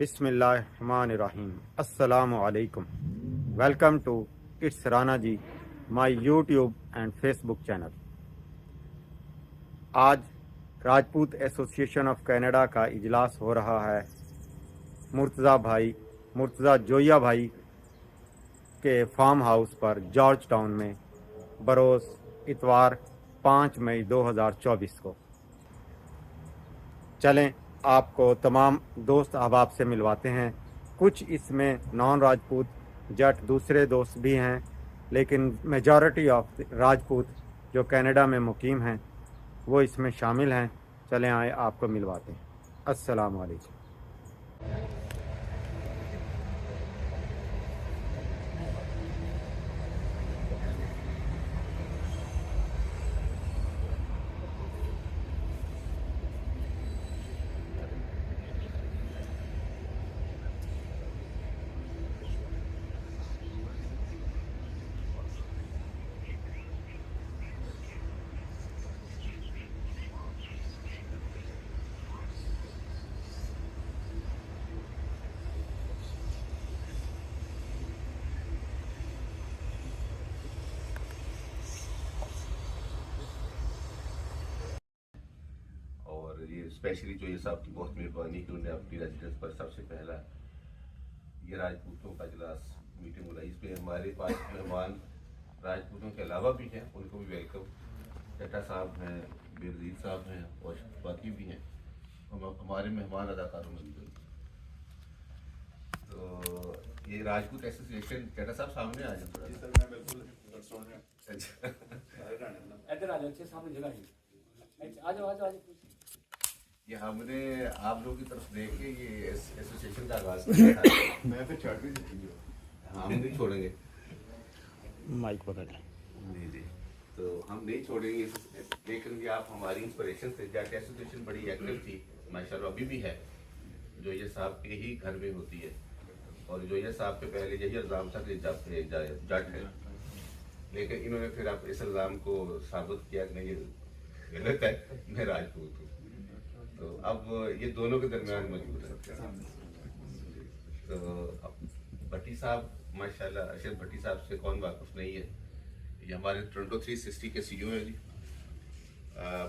बिस्मिल्लाहिर्रहमानिर्रहीम। अस्सलामु अलैकुम। Welcome to it's Rana ji my YouTube and Facebook channel. आज राजपूत एसोसिएशन ऑफ कनाडा का इजलास हो रहा है मुर्तज़ा जोया भाई के फार्म हाउस पर जॉर्ज टाउन में बरोज़ इतवार 5 मई 2024 को। चलें आपको तमाम दोस्त अहबाब से मिलवाते हैं। कुछ इसमें नॉन राजपूत जट दूसरे दोस्त भी हैं, लेकिन मेजॉरिटी ऑफ राजपूत जो कनाडा में मुकीम हैं वो इसमें शामिल हैं। चलें आए आपको मिलवाते हैं। अस्सलाम वालेकुम। और ये स्पेशली जो ये साहब की बहुत मेहरबानी कि उन्होंने अपनी रेजिडेंस पर सबसे पहला ये राजपूतों का इजलास मीटिंग बुलाई। इसमें हमारे पास मेहमान राजपूतों के अलावा भी हैं, उनको भी वेलकम। चट्टा साहब हैं, बेरजीत साहब हैं और बाकी भी हैं। हम हमारे मेहमान अदाकारों में भी। तो ये राजपूत एसोसिएशन, चट्टा साहब सामने आ जाए थोड़ा। सर मैं बिल्कुल सुन रहा हूँ। अच्छा, इधर आ जाओ, अच्छे सामने जगह है। आ जाओ आ जाओ। ये हमने आप लोगों की तरफ देख के ये एसोसिएशन का आगाज किया था। मैं फिर छड़ भी दी। हम नहीं छोड़ेंगे। माइक पकड़ लें। जी जी, तो हम नहीं छोड़ेंगे, लेकिन ये आप हमारी इंस्पिरेशन थे। जाट एसोसिएशन बड़ी एक्टिव थी माशाल्लाह, अभी भी है। जो ये साहब के ही घर में होती है और जो ये साहब के पहले यही इल्ज़ाम था कि जट है, लेकिन इन्होंने फिर आप इस इल्ज़ाम को साबित किया कि नहीं ये गलत है, मैं राजपूत हूँ। तो अब ये दोनों के दरमियान मौजूद है। तो अब भट्टी साहब माशाल्लाह, अरशद भट्टी साहब से कौन वाकिफ नहीं है। ये हमारे टोरंटो 360 के सीईओ हैं जी।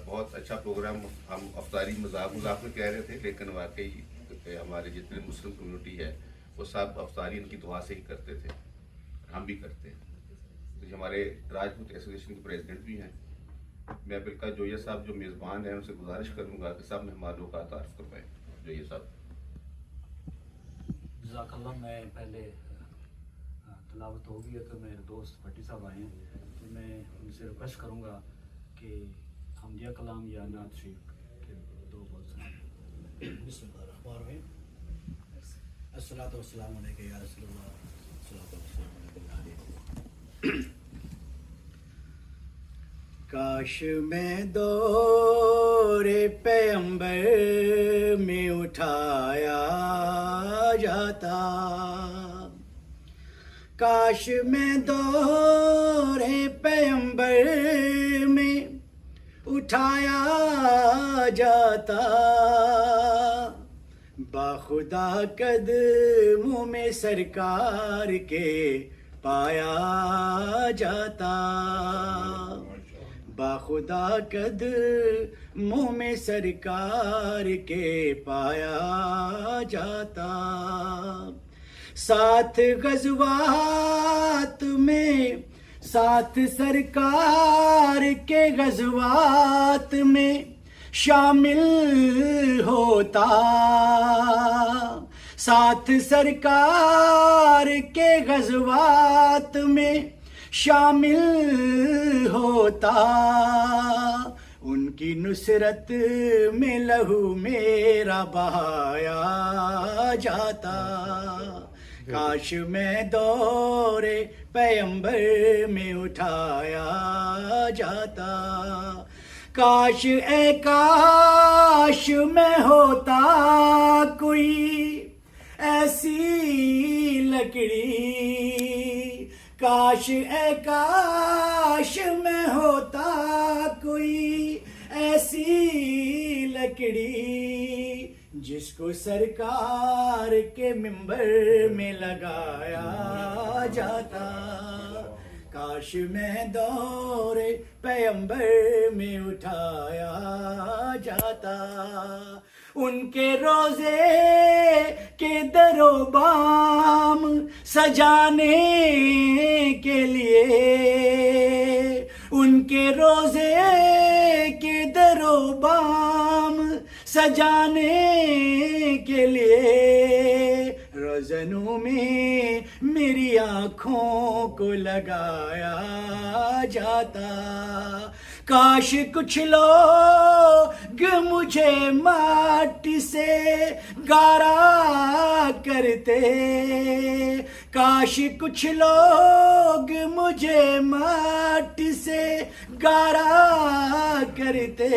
बहुत अच्छा प्रोग्राम। हम अफ्तारी मजाक में कह रहे थे, लेकिन वाकई हमारे जितने मुस्लिम कम्युनिटी है वो सब अफ्तारी इनकी दुआ से ही करते थे, हम भी करते हैं। तो ये हमारे राजपूत एसोसिएशन के प्रेसिडेंट भी हैं। मैं बिल्कुल जोया साहब जो मेज़बान हैं उनसे गुजारिश करूंगा कि सब मेहमानों का तारुफ करवाएं। जोया साहब। जज़ाकल्लाह। मैं पहले तलावत हो गई है तो मेरे दोस्त भट्टी साहब आए हैं, तो मैं उनसे रिक्वेस्ट करूँगा कि हमदिया कलाम या नात शरीफ के दो बोल सुनाएं। बिस्मिल्लाहिर्रहमानिर्रहीम। अस्सलातु वस्सलामु अलैका या रसूलल्लाह, अस्सलातु वस्सलामु अलैका। काश मैं दौरे पैगंबर में उठाया जाता, काश मैं दौरे पैगंबर में उठाया जाता, बाखुदा कदमों में सरकार के पाया जाता, बाखुदा कदमों में सरकार के पाया जाता। साथ गज़वात में, साथ सरकार के गज़वात में शामिल होता, साथ सरकार के गज़वात में शामिल होता, उनकी नुसरत में लहू मेरा बहाया जाता। काश मैं दौरे पैगंबर में उठाया जाता, काश ए काश में होता कोई ऐसी लकड़ी, काश ए काश में होता कोई ऐसी लकड़ी जिसको सरकार के मिंबर में लगाया जाता, काश मैं दौरे पैगंबर में उठाया जाता। उनके रोजे के दरोबाम सजाने के लिए, उनके रोजे के दरोबाम सजाने के लिए रोज़नों में मेरी आँखों को लगाया जाता। काश कुछ लोग मुझे माटी से गारा करते, काश कुछ लोग मुझे माटी से गारा करते,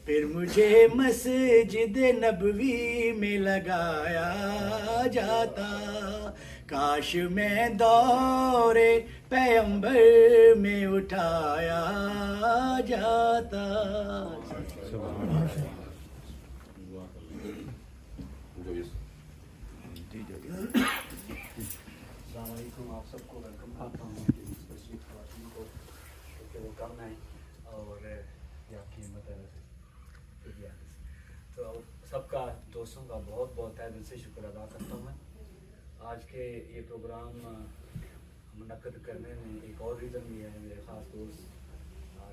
फिर मुझे मस्जिद नबवी में लगाया जाता। काश मैं दौरे पैगंबर में उठाया जाता। अस्सलामुअलैकुम, आप सबको वेलकम करता हूँ स्पेशली ख़वातीन को, क्योंकि वो कम हैं और ये आपकी हिम्मत है वैसे। तो सबका दोस्तों का बहुत बहुत तहे दिल से शुक्र अदा करता हूँ मैं। आज के ये प्रोग्राम मुनक़्क़िद करने में एक और रीज़न भी है। मेरे ख़ास दोस्त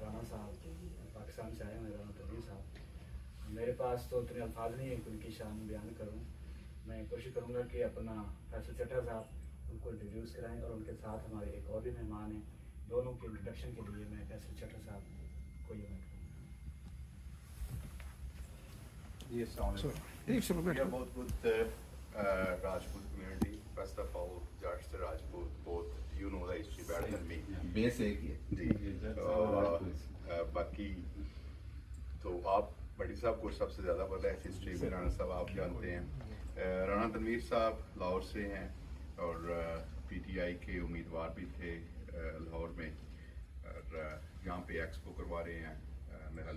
राना साहब पाकिस्तान से आए हैं, राना तनवीर साहब। मेरे पास तो इतने अल्फाज नहीं है कि उनकी शान बयान करूँ। मैं कोशिश करूँगा कि अपना फैसल चट्टा साहब उनको इंट्रोड्यूस कराएँ और उनके साथ हमारे एक और भी मेहमान हैं। दोनों के इंट्रोडक्शन के लिए मैं फैसल चट्टा साहब को ये Yes, we are both with Rajput community. First of all, Jats the Rajput, both you know the history better than me. Base एक ही है जी बाकी तो आप भट्टी साहब को सबसे ज़्यादा पता है हिस्ट्री में, राणा साहब आप जानते हैं। राणा तनवीर साहब लाहौर से हैं और पीटीआई के उम्मीदवार भी थे लाहौर में, और यहाँ पे एक्सपो करवा रहे हैं मेरा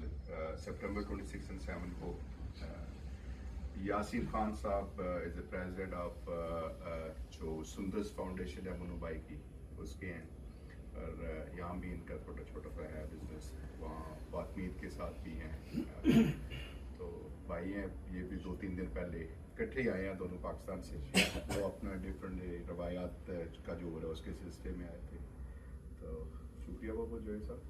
सितंबर 26 और 7 को। यासीन खान साहब इज द प्रेसिडेंट ऑफ जो सुंदर्स फाउंडेशन है मनु भाई की, उसके हैं। और यहाँ भी इनका छोटा छोटा सा है बिजनेस, वहाँ बातमीत के साथ भी हैं। तो भाई हैं ये भी 2-3 दिन पहले इकट्ठे ही आए हैं दोनों पाकिस्तान से। वो अपना डिफरेंट रवायात का जो हो रहा है उसके सिलसिले में आए थे। तो शुक्रिया बहुत जो है साहब।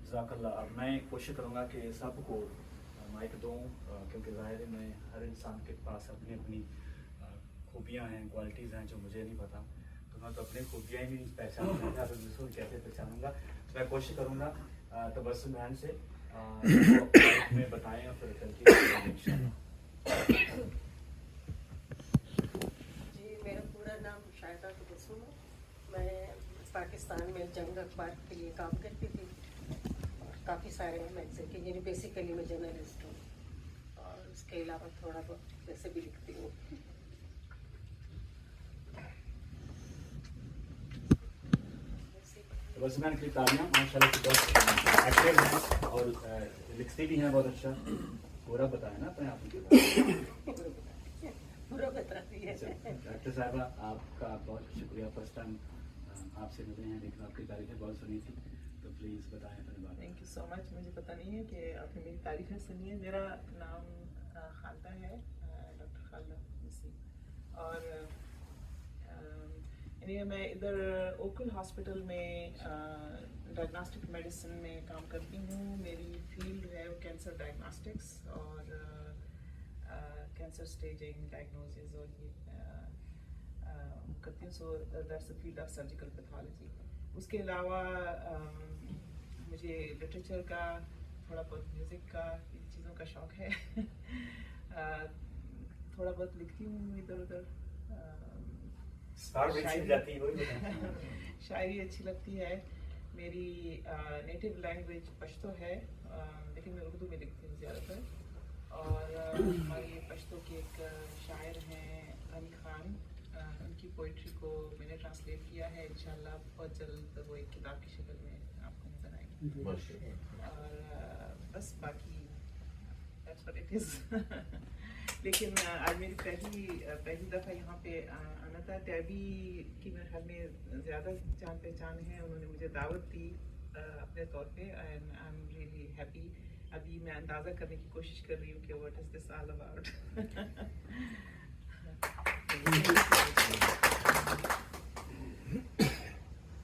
जज़ाकल्लाह। अब मैं कोशिश करूँगा कि सबको माइक दूँ, क्योंकि ज़ाहिर है मैं हर इंसान के पास अपनी अपनी खूबियाँ हैं, क्वालिटीज़ हैं जो मुझे नहीं पता। तो मैं तो अपनी खूबियाँ ही नहीं पहचानूँगा तो दूसरों कैसे पहचानूँगा। तो मैं कोशिश करूँगा तबस्सुम बहन से में बताएँ और फिर चलती जी, मेरा पूरा नाम शाहिदा तबस्सुम है। मैं पाकिस्तान में जंग अखबार के लिए काम करती थी और काफ़ी सारे मैगज़ीन के, यानी बेसिकली मैं जर्नलिस्ट हूँ और उसके अलावा थोड़ा बहुत वैसे भी लिखती हूँ। बस मैंने की तालियां माशाल्लाह से बहुत एक्टिव हैं और लिखती भी हैं बहुत अच्छा। पूरा बताया ना अपने आप को। पूरा बताती है। डॉक्टर साहबा आपका बहुत शुक्रिया, फर्स्ट टाइम आपसे मिले हैं, लेकिन आपकी तारीफें बहुत सुनी थी, तो प्लीज़ बताएं अपने बारे में। Thank you so much. मुझे पता नहीं है कि आपने मेरी तारीफ़ें सुनी है। मेरा नाम खालदा है, डॉक्टर खालदा मिसी। और यानी मैं इधर ओकल हॉस्पिटल में डायग्नोस्टिक मेडिसिन में काम करती हूँ। मेरी फील्ड है कैंसर डायग्नोस्टिक्स और कैंसर स्टेजिंग, डायग्नोसिस और ये करती हूँ। So that's the field of surgical pathology. उसके अलावा मुझे लिटरेचर का, थोड़ा बहुत म्यूज़िक का, इन चीज़ों का शौक़ है। थोड़ा बहुत लिखती हूँ इधर उधर। शायरी अच्छी लगती है। मेरी नेटिव लैंग्वेज पश्तो है, लेकिन मैं उर्दू में लिखती हूँ ज़्यादातर। और हमारी पश्तो की एक शायर हैं अली ख़ान, उनकी पोइट्री को मैंने ट्रांसलेट किया है। इंशाल्लाह बहुत जल्द वो एक किताब की शक्ल में आपको नजर आएगी। और बस बाकी what it is. लेकिन आज मेरी पहली दफ़ा यहाँ पे आना था। टैबी की मेरे ख्याल में ज़्यादा जान पहचान है, उन्होंने मुझे दावत दी अपने तौर पे, and I am really happy. अभी मैं अंदाज़ा करने की कोशिश कर रही हूँ कि what is this all about.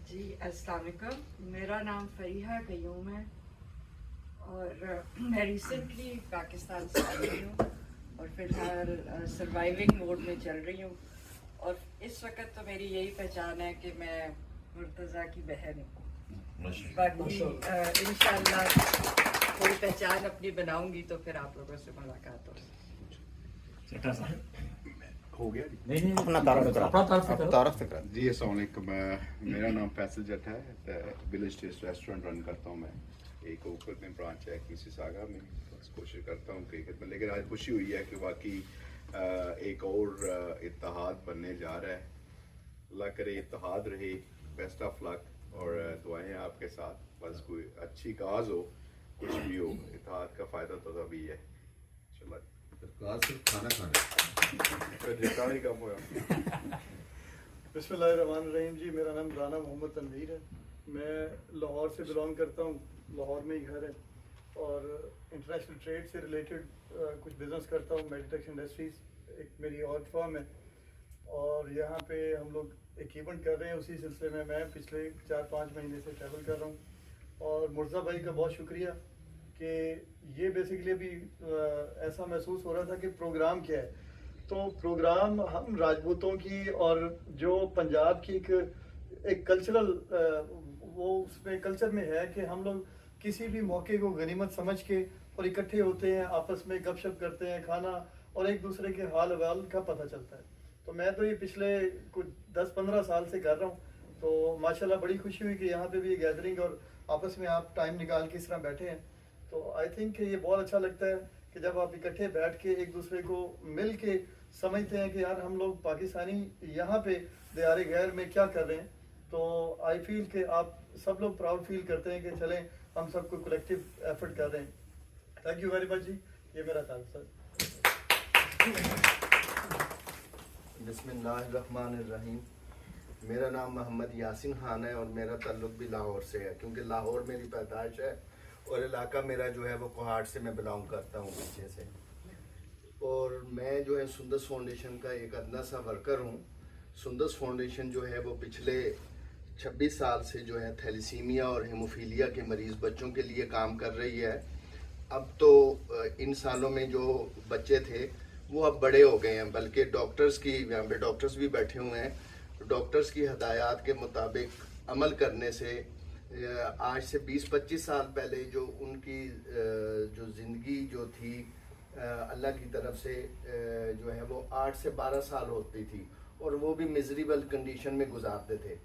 जी अस्सलाम वालेकुम, मेरा नाम फरीहा कयूम है और मैं रिसेंटली पाकिस्तान से आई हूँ और फिलहाल सर्वाइविंग मोड में चल रही हूँ। और इस वक्त तो मेरी यही पहचान है कि मैं मुर्तज़ा की बहन हूँ। बाकी इंशाल्लाह कोई पहचान अपनी बनाऊंगी तो फिर आप लोगों से मुलाकात होगी। हो गया नहीं अपना तारुफ करा। जी अस्सलाम वालेकुम, मेरा नाम फैसल जट है। विलेज टेस्ट रेस्टोरेंट रन करता हूँ मैं। एक ऊपर में ब्रांच है मिसिसागा में। बस कोशिश करता हूँ कि लेकिन आज खुशी हुई है कि वाकई एक और इत्तेहाद बनने जा रहा है। अल्लाह करे इत्तेहाद रहे, बेस्ट ऑफ लक और दुआएं आपके साथ। बस कोई अच्छी काज हो, कुछ भी हो, इत्तेहाद का फ़ायदा तो तभी है। चलो खाना खाना जितना कम हुआ। बिस्मिल्लाहिर्रहमानिर्रहीम। जी मेरा नाम राना मोहम्मद तनवीर है। मैं लाहौर से बिलोंग करता हूँ, लाहौर में ही घर है और इंटरनेशनल ट्रेड से रिलेटेड कुछ बिज़नेस करता हूँ। मेडिटेक्स इंडस्ट्रीज़ एक मेरी और फर्म है और यहाँ पे हम लोग एक इवेंट कर रहे हैं। उसी सिलसिले में मैं पिछले 4-5 महीने से ट्रैवल कर रहा हूँ और मुर्जा भाई का बहुत शुक्रिया कि ये बेसिकली अभी ऐसा महसूस हो रहा था कि प्रोग्राम क्या है। तो प्रोग्राम हम राजपूतों की और जो पंजाब की एक कल्चरल वो उसमें कल्चर में है कि हम लोग किसी भी मौके को गनीमत समझ के और इकट्ठे होते हैं, आपस में गपशप करते हैं, खाना और एक दूसरे के हाल अहवाल का पता चलता है। तो मैं तो ये पिछले कुछ 10-15 साल से कर रहा हूँ। तो माशाल्लाह बड़ी खुशी हुई कि यहाँ पे भी गैदरिंग और आपस में आप टाइम निकाल के इस तरह बैठे हैं। तो आई थिंक ये बहुत अच्छा लगता है कि जब आप इकट्ठे बैठ के एक दूसरे को मिल के समझते हैं कि यार हम लोग पाकिस्तानी यहाँ पे दियार गैर में क्या कर रहे हैं। तो आई फील कि आप सब लोग प्राउड फील करते हैं कि चलें हम सबको कलेक्टिव एफर्ट कर रहे हैं। थैंक यू वेरी मच जी, ये मेरा ताल्लुक सर। बिस्मिल्लाहिर्रहमानिर्रहीम। मेरा नाम मोहम्मद यासिन खान है और मेरा ताल्लुक भी लाहौर से है, क्योंकि लाहौर मेरी पैदाइश है और इलाका मेरा जो है वो कोहाट से मैं बिलोंग करता हूँ पीछे से। और मैं जो है सुंदस फाउंडेशन का एक अदना सा वर्कर हूँ। सुंदस फाउंडेशन जो है वो पिछले 26 साल से जो है थैलीसीमिया और हेमोफीलिया के मरीज़ बच्चों के लिए काम कर रही है। अब तो इन सालों में जो बच्चे थे वो अब बड़े हो गए हैं, बल्कि डॉक्टर्स की, यहाँ पे डॉक्टर्स भी बैठे हुए हैं, डॉक्टर्स की हदायत के मुताबिक अमल करने से आज से 20-25 साल पहले जो उनकी जो ज़िंदगी जो थी अल्लाह की तरफ से जो है वो 8 से 12 साल होती थी और वो भी मिजरेबल कंडीशन में गुजारते थे।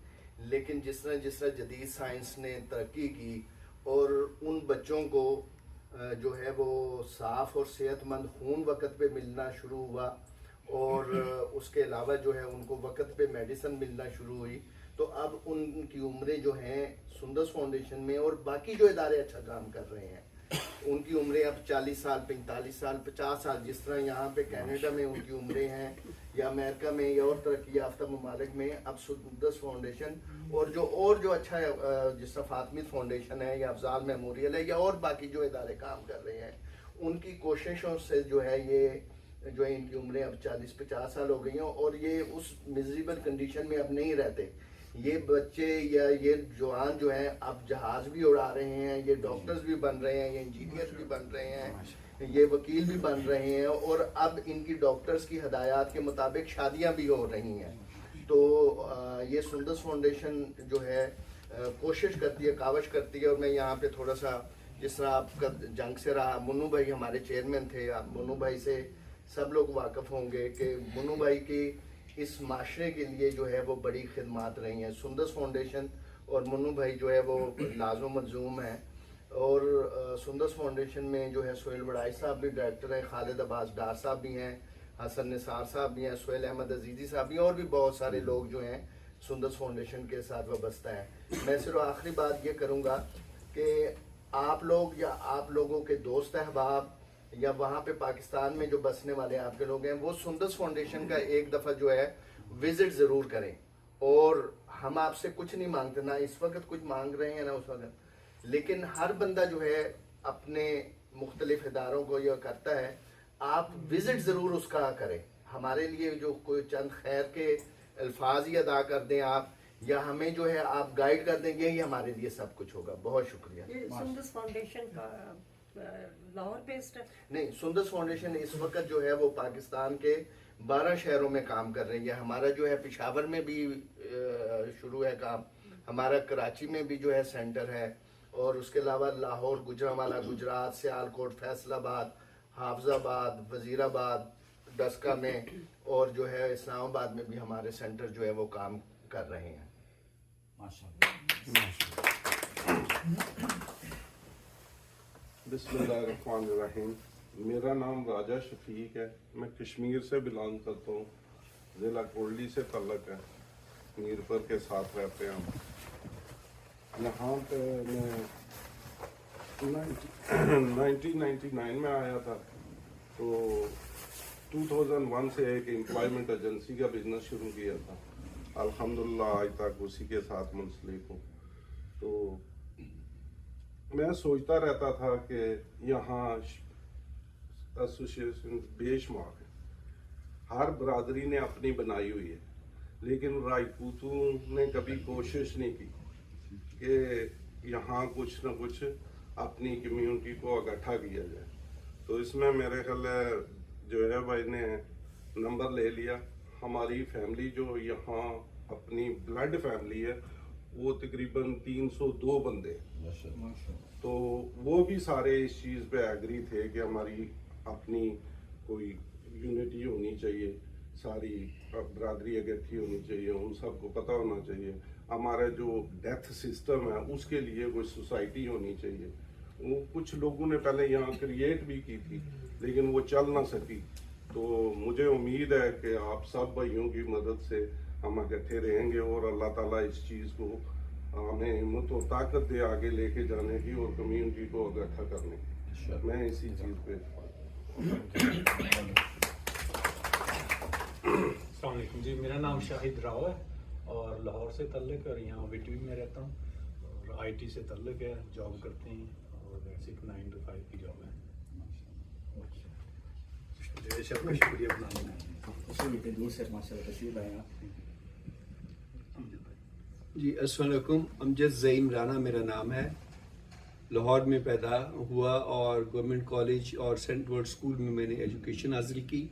लेकिन जिस तरह जदीद साइंस ने तरक्की की और उन बच्चों को जो है वो साफ़ और सेहतमंद खून वक्त पे मिलना शुरू हुआ और उसके अलावा जो है उनको वक्त पे मेडिसिन मिलना शुरू हुई, तो अब उनकी उम्रें जो हैं सुंदस फाउंडेशन में और बाकी जो इदारे अच्छा काम कर रहे हैं उनकी उम्रें अब 40 साल, 45 साल, 50 साल, जिस तरह यहाँ पे कनाडा में उनकी उम्रें हैं या अमेरिका में या और तरक्की याफ्ता ममालिक में, अब सुंदस फाउंडेशन और जो अच्छा है जिस तरह फातमिद फाउंडेशन है या अफजाल मेमोरियल है या और बाकी जो इदारे काम कर रहे हैं, उनकी कोशिशों से जो है ये जो है इनकी उम्रें अब 40-50 साल हो गई हैं और ये उस मिजरेबल कंडीशन में अब नहीं रहते। ये बच्चे या ये जवान जो हैं अब जहाज भी उड़ा रहे हैं, ये डॉक्टर्स भी बन रहे हैं, ये इंजीनियर भी बन रहे हैं, ये वकील भी बन रहे हैं और अब इनकी डॉक्टर्स की हदायत के मुताबिक शादियां भी हो रही हैं। तो ये सुंदस फाउंडेशन जो है कोशिश करती है, कावश करती है। और मैं यहाँ पे थोड़ा सा, जिस तरह आपका जंग से रहा, मुन्नू भाई हमारे चेयरमैन थे, आप मुन्नू भाई से सब लोग वाकिफ़ होंगे कि मुन्नू भाई की इस माशरे के लिए जो है वो बड़ी खिदमात रही हैं। सुंदस फाउंडेशन और मुन्नू भाई जो है वो लाज़ो मलजूम है और सुंदस फाउंडेशन में जो है सोहेल बड़ाई साहब भी डायरेक्टर हैं, खालिद अब्बास डार साहब भी हैं, हसन निसार साहब भी हैं, सोहेल अहमद अजीज़ी साहब भी हैं और भी बहुत सारे लोग जो हैं सुंदस फाउंडेशन के साथ वाबस्ता हैं। मैं सिर्फ आखिरी बात ये करूँगा कि आप लोग या आप लोगों के दोस्त अहबाब या वहाँ पे पाकिस्तान में जो बसने वाले आपके लोग हैं, वो सुंदस फाउंडेशन का एक दफ़ा जो है विजिट ज़रूर करें। और हम आपसे कुछ नहीं मांगते, ना इस वक्त कुछ मांग रहे हैं ना उस वक्त, लेकिन हर बंदा जो है अपने मुख्तलिफ इदारों को यह करता है, आप विजिट ज़रूर उसका करें। हमारे लिए जो कोई चंद खैर के अल्फाज ही अदा कर दें आप, या हमें जो है आप गाइड कर देंगे, ही हमारे लिए सब कुछ होगा। बहुत शुक्रिया। सुंदस फाउंडेशन का लाहौर बेस्ड है? नहीं, सुंदस फाउंडेशन इस वक्त जो है वो पाकिस्तान के 12 शहरों में काम कर रही है। हमारा जो है पेशावर में भी शुरू है काम, हमारा कराची में भी जो है सेंटर है, और उसके अलावा लाहौर, गुजरांवाला, गुजरात, सियालकोट, फैसलाबाद, हाफजाबाद, वजीराबाद, डस्का में, और जो है इस्लामाबाद में भी हमारे सेंटर जो है वो काम कर रहे हैं। बिस्मिल्लाहिर्रहमानिर्रहीम। मेरा नाम राजा शफीक है। मैं कश्मीर से बिलोंग करता हूँ। ज़िला कोटली से तल्लक है। मीरपुर के साथ रहते हैं हम। यहाँ पे मैं 1999 में आया था, तो 2001 से एक एम्प्लॉयमेंट एजेंसी का बिजनेस शुरू किया था। अल्हम्दुलिल्लाह आज तक उसी के साथ मुंसलिक हूँ। तो मैं सोचता रहता था कि यहाँ एसोसिएशन बेशुमार है, हर बरादरी ने अपनी बनाई हुई है, लेकिन राजपूतों ने कभी कोशिश नहीं की कि यहाँ कुछ न कुछ अपनी कम्युनिटी को इकट्ठा किया जाए। तो इसमें मेरे ख्याल जो है भाई ने नंबर ले लिया। हमारी फैमिली जो यहाँ अपनी ब्लड फैमिली है, वो तकरीबन 302 बंदे, तो वो भी सारे इस चीज़ पे एग्री थे कि हमारी अपनी कोई यूनिटी होनी चाहिए, सारी बरादरी इकट्ठी होनी चाहिए, उन सबको पता होना चाहिए। हमारा जो डेथ सिस्टम है उसके लिए कोई सोसाइटी होनी चाहिए। वो कुछ लोगों ने पहले यहाँ क्रिएट भी की थी, लेकिन वो चल ना सकी। तो मुझे उम्मीद है कि आप सब भाइयों की मदद से हम इकट्ठे रहेंगे, और अल्लाह ताला इस चीज़ को हमें हिम्मत और ताकत दे आगे लेके जाने की और कम्युनिटी को इकट्ठा करने की। मैं इसी चीज़ पे अस्सलाम वालेकुम जी। मेरा नाम शाहिद राव है और लाहौर से तल्लक है, और यहाँ विटवी में रहता हूँ, और आईटी से तल्लक है, जॉब करते हैं, और 9 to 5 की जॉब है। आपका शुक्रिया बनाने दूर से माशाल्लाह तशरीफ आए आप। जी अस्सलाम वालेकुम। अमजद ज़ईम राना मेरा नाम है। लाहौर में पैदा हुआ और गवर्नमेंट कॉलेज और सेंट वर्ल्ड स्कूल में मैंने एजुकेशन हासिल की।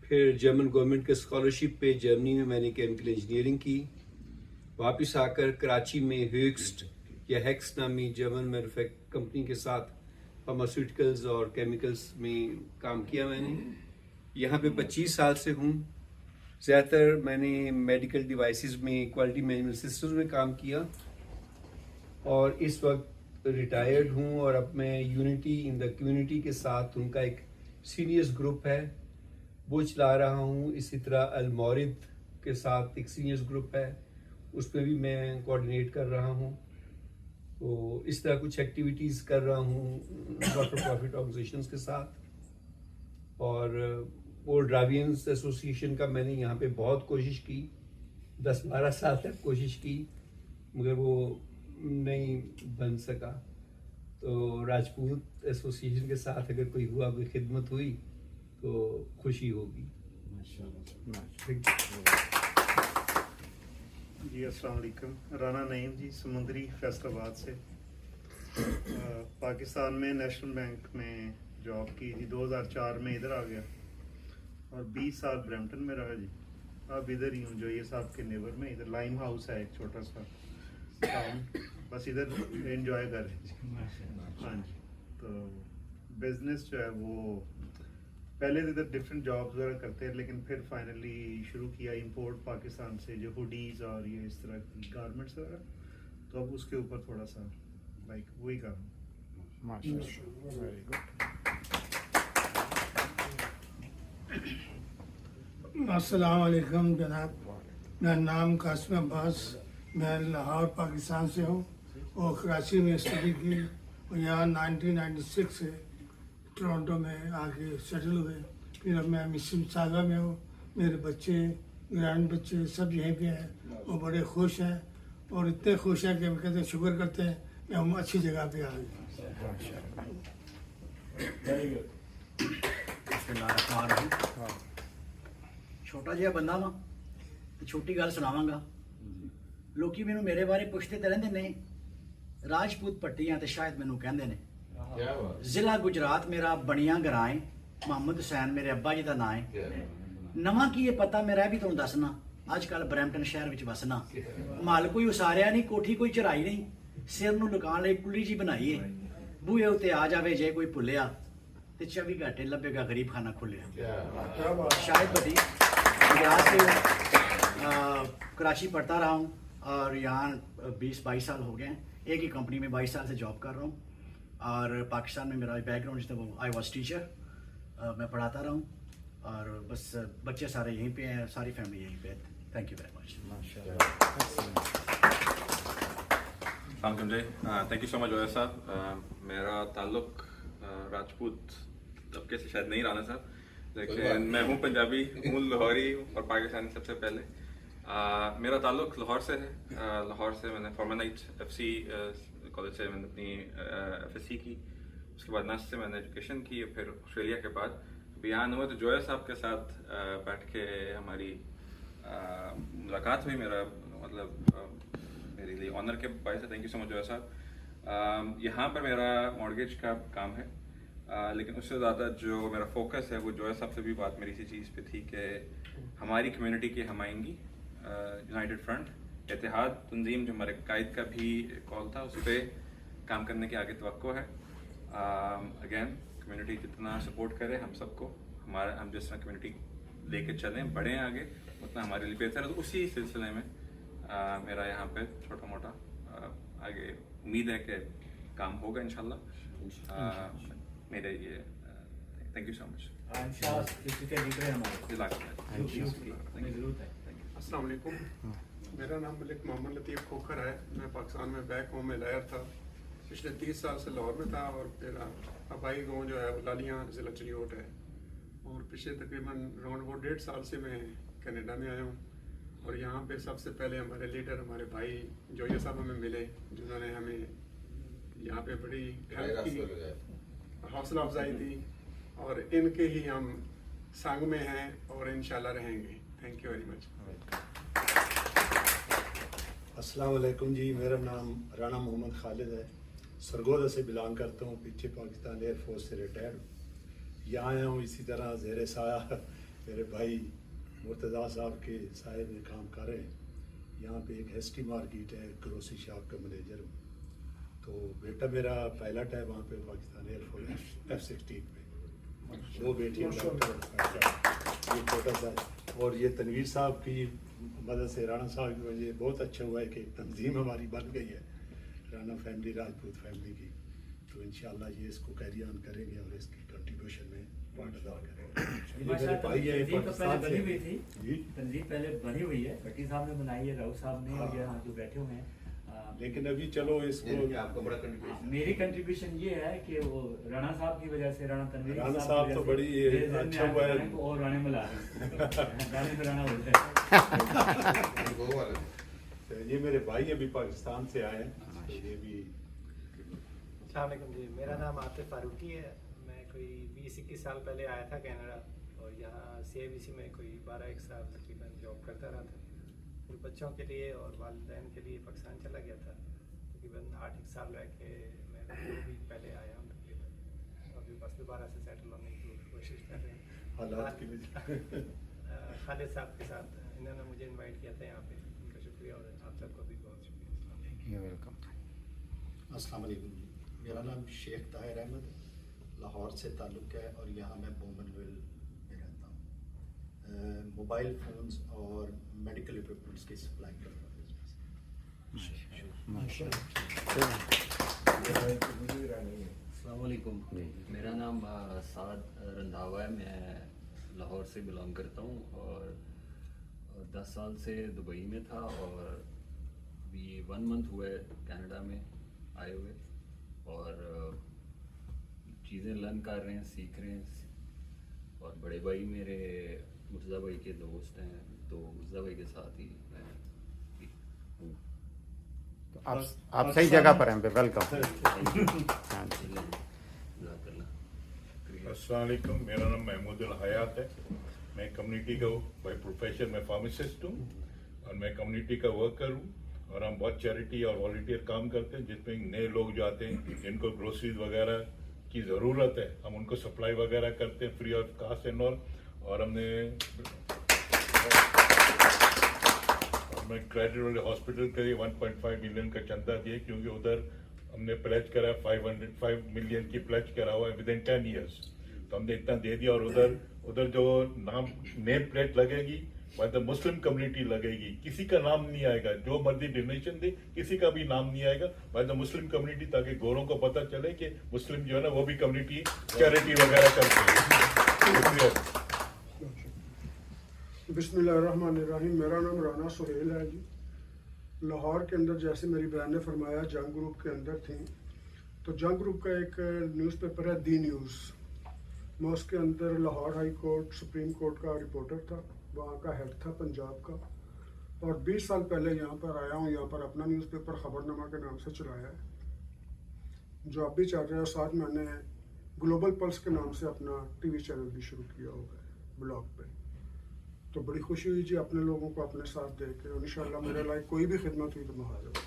फिर जर्मन गवर्नमेंट के स्कॉलरशिप पे जर्मनी में मैंने केमिकल इंजीनियरिंग की। वापस आकर कराची में ह्यूक्स्ट या हेक्स नामी जर्मन मैन्युफैक्चरिंग कंपनी के साथ फार्मास्यूटिकल्स और केमिकल्स में काम किया मैंने। यहाँ पे 25 साल से हूँ। ज़्यादातर मैंने मेडिकल डिवाइसेस में क्वालिटी मैनेजमेंट सिस्टम्स में काम किया, और इस वक्त रिटायर्ड हूँ। और अब मैं यूनिटी इन द कम्युनिटी के साथ उनका एक सीनियर्स ग्रुप है वो चला रहा हूँ। इसी तरह अलमौरिद के साथ एक सीनियर्स ग्रुप है, उसमें भी मैं कोऑर्डिनेट कर रहा हूँ। तो इस तरह कुछ एक्टिविटीज़ कर रहा हूँ नॉट फॉर प्रॉफिट ऑर्गेनाइजेशंस के साथ। और ओल्ड ड्रावियंस एसोसिएशन का मैंने यहाँ पे बहुत कोशिश की, 10-12 साल तक कोशिश की, मगर वो नहीं बन सका। तो राजपूत एसोसिएशन के साथ अगर कोई हुआ, कोई खिदमत हुई तो खुशी होगी। जी अस्सलाम वालेकुम। राना नईम जी, समुंदरी फैसलाबाद से। पाकिस्तान में नेशनल बैंक में जॉब की थी, 2004 में इधर आ गया और 20 साल ब्रैम्पटन में रहा जी। अब इधर ही हूँ, जो ये साहब के नेबर में, इधर लाइम हाउस है एक छोटा सा टाउन, बस इधर एंजॉय कर रहे जी। हाँ जी। तो बिजनेस जो है वो पहले तो इधर डिफरेंट जॉब्स वगैरह करते हैं, लेकिन फिर फाइनली शुरू किया इंपोर्ट पाकिस्तान से, जो हुडीज़ और ये इस तरह की गारमेंट्स वगैरह। तो अब उसके ऊपर थोड़ा सा लाइक वही काम। माशाल्लाह, वेरी गुड। अस्सलाम वालेकुम जनाब, मेरा नाम कासिम अब्बास, मैं लाहौर पाकिस्तान से हूँ और कराची में स्टडी की, और यहाँ 1996 से टोरंटो में आके सेटल हुए। फिर अब मैं मिसिस सागा में हूँ, मेरे बच्चे ग्रैंड बच्चे सब यहीं पे हैं और बड़े खुश हैं और इतने खुश हैं कि हम कहते हैं शुक्र करते हैं कि हम अच्छी जगह पे आ गए। छोटा जिहा बंदा वा ते छोटी गल सुनावांगा। लोकी मैनू मेरे बारे पुछते ते रहंदे ने, राजपूत पट्टियां ते शायद मैनू कहंदे ने। जिला गुजरात मेरा बनिया ग्रां है, मोहम्मद हुसैन मेरे अब्बा जी का नाम है। नवा की ये पता मेरा भी तुहानू दसना, अजकल ब्रैम्पटन शहर विच वसना। माल कोई उसारिया नहीं, कोठी कोई चढ़ाई नहीं, सिर नू लुकाण लई कुल्ली जी बनाई है। बूहे उत्ते आ जावे जे कोई भुलिया ते 24 घंटे लभेगा गरीब खाना खुलिया। शायद बड़ी गुजरात से कराची पढ़ता रहा हूँ और यहाँ 20-22 साल हो गए हैं। एक ही कंपनी में 22 साल से जॉब कर रहा हूँ और पाकिस्तान में मेरा बैकग्राउंड जो आई वॉज टीचर, मैं पढ़ाता रहा हूँ और बस बच्चे सारे यहीं पे हैं, सारी फैमिली यहीं पे है। Thank you very much. Thank you so much Zoya साहब। मेरा ताल्लुक राजपूत तबके से शायद नहीं राना साहब, लेकिन मैं हूँ पंजाबी, हूँ लाहौरी और पाकिस्तानी सबसे पहले। मेरा ताल्लुक लाहौर से है। लाहौर से मैंने फॉर्मनाइट FC कॉलेज से मैंने अपनी FSC की, उसके बाद नर्स से मैंने एजुकेशन की, फिर ऑस्ट्रेलिया के बाद बयान हुआ तो जोया साहब के साथ बैठ के हमारी मुलाकात हुई। मेरा मतलब मेरे लिए ऑनर के बायस है। Thank you so much Zoya साहब। यहाँ पर मेरा मॉर्गेज का काम है, लेकिन उससे ज़्यादा जो मेरा फोकस है वो जोया साहब से भी बात मेरी इसी चीज़ पे थी कि हमारी कम्युनिटी की हम आएंगी। यूनाइटेड फ्रंट इत्तेहाद तंजीम जो हमारे कायद का भी कॉल था, उस पर काम करने की आगे तवक्को है। अगेन कम्युनिटी जितना सपोर्ट करे हम सबको, हमारा हम जिस तरह कम्युनिटी लेके चलें बढ़ें आगे, उतना हमारे लिए बेहतर है। तो उसी सिलसिले में मेरा यहाँ पे छोटा मोटा आगे उम्मीद है कि काम होगा इंशाल्लाह। मेरे ये थैंक यू सो मच। अस्सलाम वालेकुम, मेरा नाम मलिक मोहम्मद लतीफ़ खोखर है। मैं पाकिस्तान में बैक होम में लायर था, पिछले 30 साल से लाहौर में था और मेरा आबाई गाँव जो है वो लालियाँ ज़िला चिलियोट है। और पिछले तकरीबन राउंड अबाउट 1.5 साल से मैं कनाडा में आया हूँ और यहाँ पे सबसे पहले हमारे लीडर हमारे भाई जोया साहब हमें मिले, जिन्होंने हमें यहाँ पे बड़ी हेल्प की, हौसला अफजाई थी और इनके ही हम संग में हैं और इंशाल्लाह रहेंगे। Thank you very much. अस्सलाम वालेकुम जी, मेरा नाम राणा मोहम्मद खालिद है, सरगोदा से बिलोंग करता हूँ, पीछे पाकिस्तान एयरफोर्स से रिटायर हूँ। यहाँ आया हूँ इसी तरह ज़ेरे साया मेरे भाई मुर्तज़ा साहब के साए में काम कर रहे हैं। यहाँ पे एक हेस्टी मार्केट है, ग्रोसरी शॉप का मैनेजर हूँ। तो बेटा मेरा पायलट है वहाँ पे पाकिस्तान एयरफोर्स F-16 में, 2 बेटियाँ ये छोटा सा। और ये तनवीर साहब की मदद से, राणा साहब की वजह बहुत अच्छा हुआ है कि तंजीम हमारी बन गई है, राणा फैमिली, राजपूत फैमिली की। तो इंशाल्लाह ये इसको कैरी ऑन करेंगे और इसकी कंट्रीब्यूशन में पार्ट अदा करेंगे। ये मेरे भाई है पाकिस्तान से। जी तंजीम पहले बनी हुई है, भट्टी साहब ने बनाई है, राव साहब ने और यहाँ जो बैठे हुए हैं। लेकिन अभी चलो इसको आपका बड़ा कंट्रीब्यूशन, मेरी कंट्रीब्यूशन ये है कि वो राणा साहब की वजह से, राणा तनवीर साहब तो बड़ी अच्छा हुआ है और राणे मिला गाने में राणा बोलते हैं। तो ये मेरे भाई अभी पाकिस्तान से आए हैं, तो ये भी। अस्सलाम वालेकुम जी, मेरा नाम आतिफ फारूकी है। मैं कोई 20-21 साल पहले आया था कनाडा और यहाँ CIBC में कोई 12-1 साल तकरीबन जॉब करता रहा था। फिर बच्चों के लिए और वालिदैन के लिए पाकिस्तान चला गया था। तकरीबन 8-1 साल रह के मैं भी पहले आया हूँ तकरीबन। अभी बस दोबारा से सेटल होने की कोशिश कर रहे हैं हालात की वजह। खालिद साहब के साथ इन्होंने मुझे इनवाइट किया था यहाँ पे, उनका शुक्रिया और आप सबका भी बहुत शुक्रिया। वेलकम। अस्सलाम वालेकुम, मेरा नाम शेख ताहिर अहमद, लाहौर से ताल्लुक़ है और यहाँ मैं बोमनविल में रहता हूँ। मोबाइल फ़ोन्स और मेडिकल इक्विपमेंट्स की सप्लाई करता हूँ। अस्सलाम वालेकुम, मेरा नाम साद रंधावा है। मैं लाहौर से बिलोंग करता हूँ और 10 साल से दुबई में था और अभी 1 मंथ हुआ है कनाडा में आए हुए। और चीज़ें लर्न कर रहे हैं, सीख रहे हैं। और बड़े भाई मेरे मुर्जा भाई के दोस्त हैं, तो मुर्जा भाई के साथ ही मैं भी हूँ। तो आप सही जगह पर हैं, वेलकम। अस्सलाम वालेकुम, मेरा नाम महमूदुल हयात है। मैं कम्युनिटी का बाय प्रोफेशन में फार्मासिस्ट हूँ और मैं कम्युनिटी का वर्कर हूँ। और हम बहुत चैरिटी और वॉलंटियर काम करते हैं, जिसमें नए लोग जो आते हैं जिनको ग्रोसरीज वगैरह की ज़रूरत है, हम उनको सप्लाई वगैरह करते हैं free of cost and all. और हमने क्रेडिट वाले हॉस्पिटल के लिए 1.5 मिलियन का चंदा दिए, क्योंकि उधर हमने प्लेज करा 5 मिलियन की प्लेज करा हुआ है विदिन 10 ईयर्स। तो हमने इतना दे दिया। और उधर जो नेम प्लेट लगेगी बाय द मुस्लिम कम्युनिटी लगेगी, किसी का नाम नहीं आएगा। जो मर्जी डोनेशन दे, किसी का भी नाम नहीं आएगा, बाय द मुस्लिम कम्युनिटी, ताकि गोरों को पता चले कि मुस्लिम जो है ना वो भी कम्युनिटी चैरिटी वगैरह करते हैं। बिस्मिल्लाहिर्रहमानिर्रहीम। मेरा नाम राना सुहेल है जी। लाहौर के अंदर, जैसे मेरी बहन ने फरमाया, जंग ग्रुप के अंदर थी, तो जंग ग्रुप का एक न्यूज़पेपर है दी न्यूज़। मैं उसके अंदर Lahore high court, supreme court का रिपोर्टर था, वहाँ का हेड था पंजाब का। और 20 साल पहले यहाँ पर आया हूँ। यहाँ पर अपना न्यूज़पेपर खबरनामा के नाम से चलाया है, जो अब भी चल रहा है। साथ मैंने ग्लोबल पल्स के नाम से अपना टीवी चैनल भी शुरू किया हुआ है ब्लॉग पे। तो बड़ी खुशी हुई जी अपने लोगों को अपने साथ देख के। और इंशाल्लाह मेरे लायक कोई भी खिदमत हुई तो मैं हाजिर हूँ।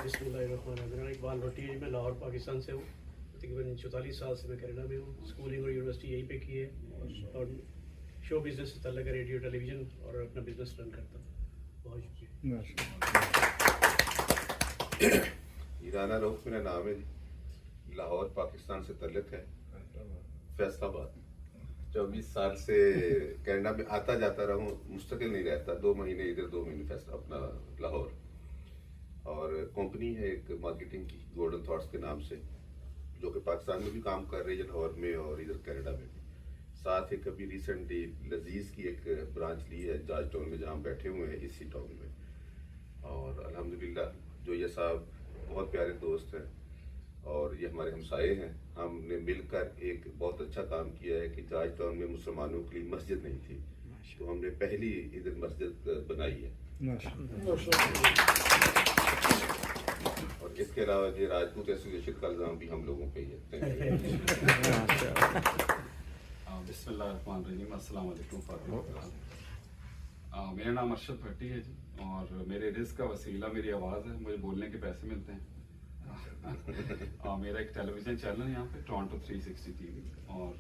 बिस्मिल्लाहिर्रहमानिर्रहीम। इकबाल भट्टी, मैं लाहौर पाकिस्तान से हूँ। तकरीबन 44 साल से मैं कनाडा में हूँ। स्कूलिंग और यूनिवर्सिटी यहीं पे की है और शो बिज़नेस से ताल्लुक़ है, रेडियो टेलीविज़न, और अपना बिज़नेस रन करता हूँ। बहुत शुक्रिया। ईराना रोक मेरा नाम है, लाहौर पाकिस्तान से ताल्लुक़ है, फैसलाबाद। 24 साल से कनाडा में आता जाता रहा हूँ, मुस्तकिल नहीं रहता। 2 महीने इधर 2 महीने फैसला अपना लाहौर। और कंपनी है एक मार्केटिंग की, गोल्डन थॉट्स के नाम से, जो कि पाकिस्तान में भी काम कर रही है, लाहौर में और इधर कनाडा में भी। साथ ही कभी रिसेंटली लजीज की एक ब्रांच ली है जॉर्ज टाउन में, जहाँ हम बैठे हुए हैं इसी टाउन में। और अल्हम्दुलिल्लाह जो ये साहब बहुत प्यारे दोस्त हैं और ये हमारे हमसाये हैं। हमने मिलकर एक बहुत अच्छा काम किया है कि जॉर्ज टाउन में मुसलमानों के लिए मस्जिद नहीं थी, तो हमने पहली इधर मस्जिद बनाई है। और इसके अलावा ये राजपूत एसोसिएशन का इल्ज़ाम भी हम लोगों पे ही है। बिस्मिल्लाहिर्रहमानिर्रहीम। अस्सलाम वालेकुम फातिमा। मेरा नाम अरशद भट्टी है जी, और मेरे रिज़्क़ का वसीला मेरी आवाज़ है, मुझे बोलने के पैसे मिलते हैं। मेरा एक टेलीविज़न चैनल है यहाँ पे, टोरंटो 360 टीवी, और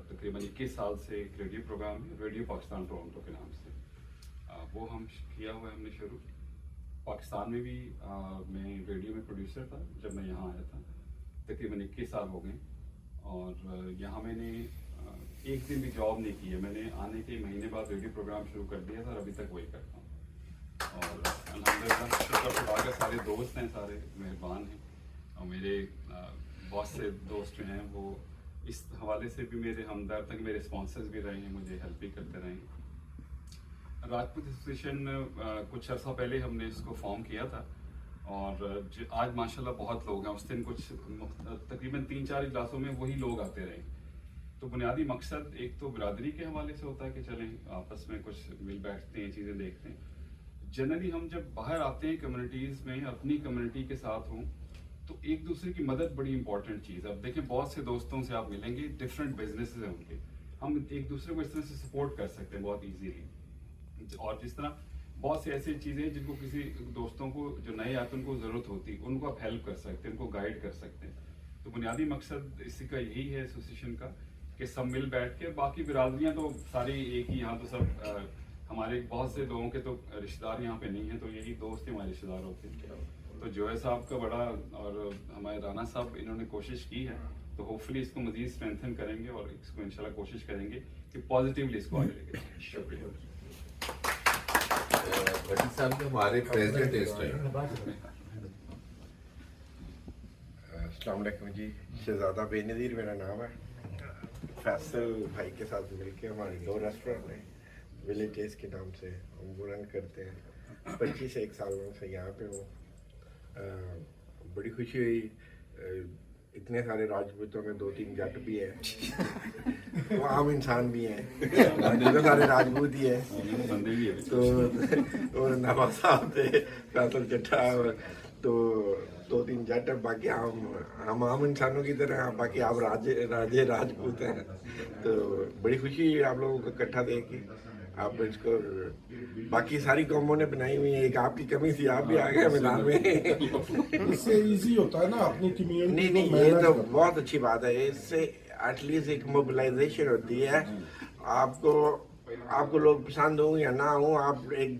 तकरीबन 21 साल से एक रेडियो प्रोग्राम है, रेडियो पाकिस्तान टोरंटो के नाम से। वो हम किया हुआ है हमने शुरू। पाकिस्तान में भी मैं रेडियो में प्रोड्यूसर था जब मैं यहाँ आया था, तकरीबन 21 साल हो गए। और यहाँ मैंने एक दिन भी जॉब नहीं की है। मैंने आने के महीने बाद रेडियो प्रोग्राम शुरू कर दिया था और अभी तक वही करता हूँ। और अल्हम्दुलिल्लाह शुक्र खुदा का, सारे दोस्त हैं, सारे मेहरबान हैं। और मेरे बहुत से दोस्त जो हैं वो इस हवाले से भी मेरे हमदर्द तक, मेरे स्पॉन्सर्स भी रहे हैं, मुझे हेल्प भी करते रहे हैं। राजपूत एसोसिएशन कुछ अर्सा पहले हमने इसको फॉर्म किया था, और आज माशाल्लाह बहुत लोग हैं। उस दिन कुछ तकरीबन 3-4 इजलासों में वही लोग आते रहे। तो बुनियादी मकसद एक तो बिरादरी के हवाले से होता है कि चलें आपस में कुछ मिल बैठते हैं, चीज़ें देखते हैं। जनरली हम जब बाहर आते हैं कम्युनिटीज़ में, अपनी कम्युनिटी के साथ हों, तो एक दूसरे की मदद बड़ी इंपॉर्टेंट चीज़ है। अब देखें, बहुत से दोस्तों से आप मिलेंगे, डिफरेंट बिजनेस हैं उनके, हम एक दूसरे को इस तरह से सपोर्ट कर सकते हैं बहुत ईजीली। और जिस तरह बहुत सी ऐसी चीज़ें जिनको किसी दोस्तों को जो नए आते हैं उनको ज़रूरत होती, उनको आप हेल्प कर सकते हैं, उनको गाइड कर सकते हैं। तो बुनियादी मकसद इसी का यही है एसोसिएशन का, कि सब मिल बैठ के, बाकी बिरादरियाँ तो सारी एक ही, यहाँ तो सब हमारे बहुत से लोगों के तो रिश्तेदार यहाँ पे नहीं हैं, तो यही दोस्त ही हमारे रिश्तेदार होते हैं। तो जोए साहब का बड़ा, और हमारे राना साहब, इन्होंने कोशिश की है, तो होपफुली इसको मज़ीद स्ट्रेंथन करेंगे और इसको इंशाल्लाह कोशिश करेंगे कि पॉजिटिवली इसको आगे लेके जाएं। शुक्रिया। भट्टी साहब के हमारे प्रेसिडेंट इस टाइम। अस्सलाम वालेकुम जी, शहजादा बेनज़ीर मेरा नाम है। फैसल भाई के साथ मिलके हमारे 2 रेस्टोरेंट हैं, विलेज टेस्ट के नाम से, हम वो रन करते हैं। 25 सालों से यहाँ पे हूँ। बड़ी खुशी हुई इतने सारे राजपूतों में 2-3 जट भी है तो आम इंसान भी हैं, इतने सारे राजपूत ही है तो और नवाब साहब थे, फैसल चट्टा, तो 2-3 जट है, बाकी हम आम इंसानों की तरह, बाकी आप राजे राजपूत हैं। तो बड़ी खुशी हुई आप लोगों को इकट्ठा देख के। आप इसको बाकी सारी कौमों ने बनाई हुई है, एक आपकी कमी थी, आप भी आ गए मैदान में। इससे इजी होता है ना अपनी कम्युनिटी। नहीं, ये तो बहुत अच्छी बात है, इससे एटलीस्ट एक मोबिलाइजेशन होती है। आपको लोग पसंद हो या ना हो, आप एक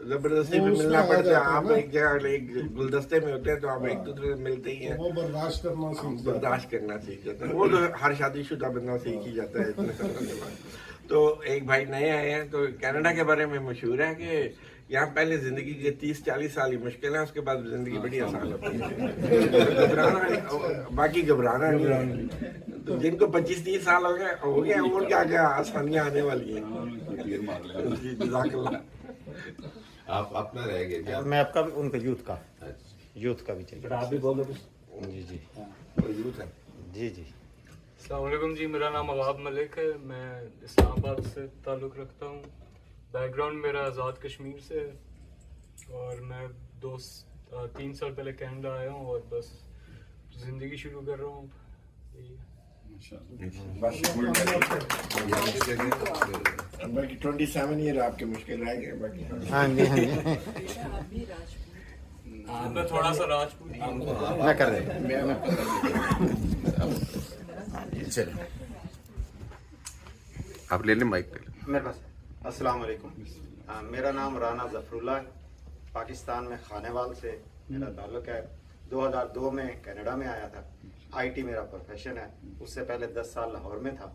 जबरदस्ती में मिलना पड़ता है, आप एक जगह एक गुलदस्ते में होते हैं तो आप एक दूसरे से मिलते ही हैं, वो बर्दाश्त करना सीख जाते हैं। वो तो हर शादीशुदा बंदा सीख ही जाता है इतने सालों के बाद। तो एक भाई नए आए हैं, तो कनाडा के बारे में मशहूर है कि यहाँ पहले जिंदगी के 30-40 साल ही मुश्किल है, उसके बाद जिंदगी बड़ी आसान होती है। बाकी घबराना नहीं, तो जिनको 25-30 साल हो गए और क्या आसानियाँ आने वाली हैं। आप अपना रह गए, मैं आपका भी उनका यूथ का भी चाहिए। आप भी बोलो। जी यूथ है जी। अस्सलामुअलैकुम जी, मेरा नाम अवाब मलिक है, मैं इस्लामाबाद से ताल्लुक़ रखता हूँ। बैकग्राउंड मेरा आज़ाद कश्मीर से है और मैं 3 साल पहले कनाडा आया हूँ और बस ज़िंदगी शुरू कर रहा हूँ। बाकी 27 ईयर आपके मुश्किल रह गए बाकी। हाँ जी मैं थोड़ा सा राजपूत मैं कर रहे चलो आप ले लें माइक पे मेरे पास। अस्सलाम वालेकुम, मेरा नाम राना ज़फरुल्लाह है, पाकिस्तान में खानेवाल से मेरा ताल्लुक़ है। 2002 में कनाडा में आया था। आईटी मेरा प्रोफेशन है, उससे पहले 10 साल लाहौर में था।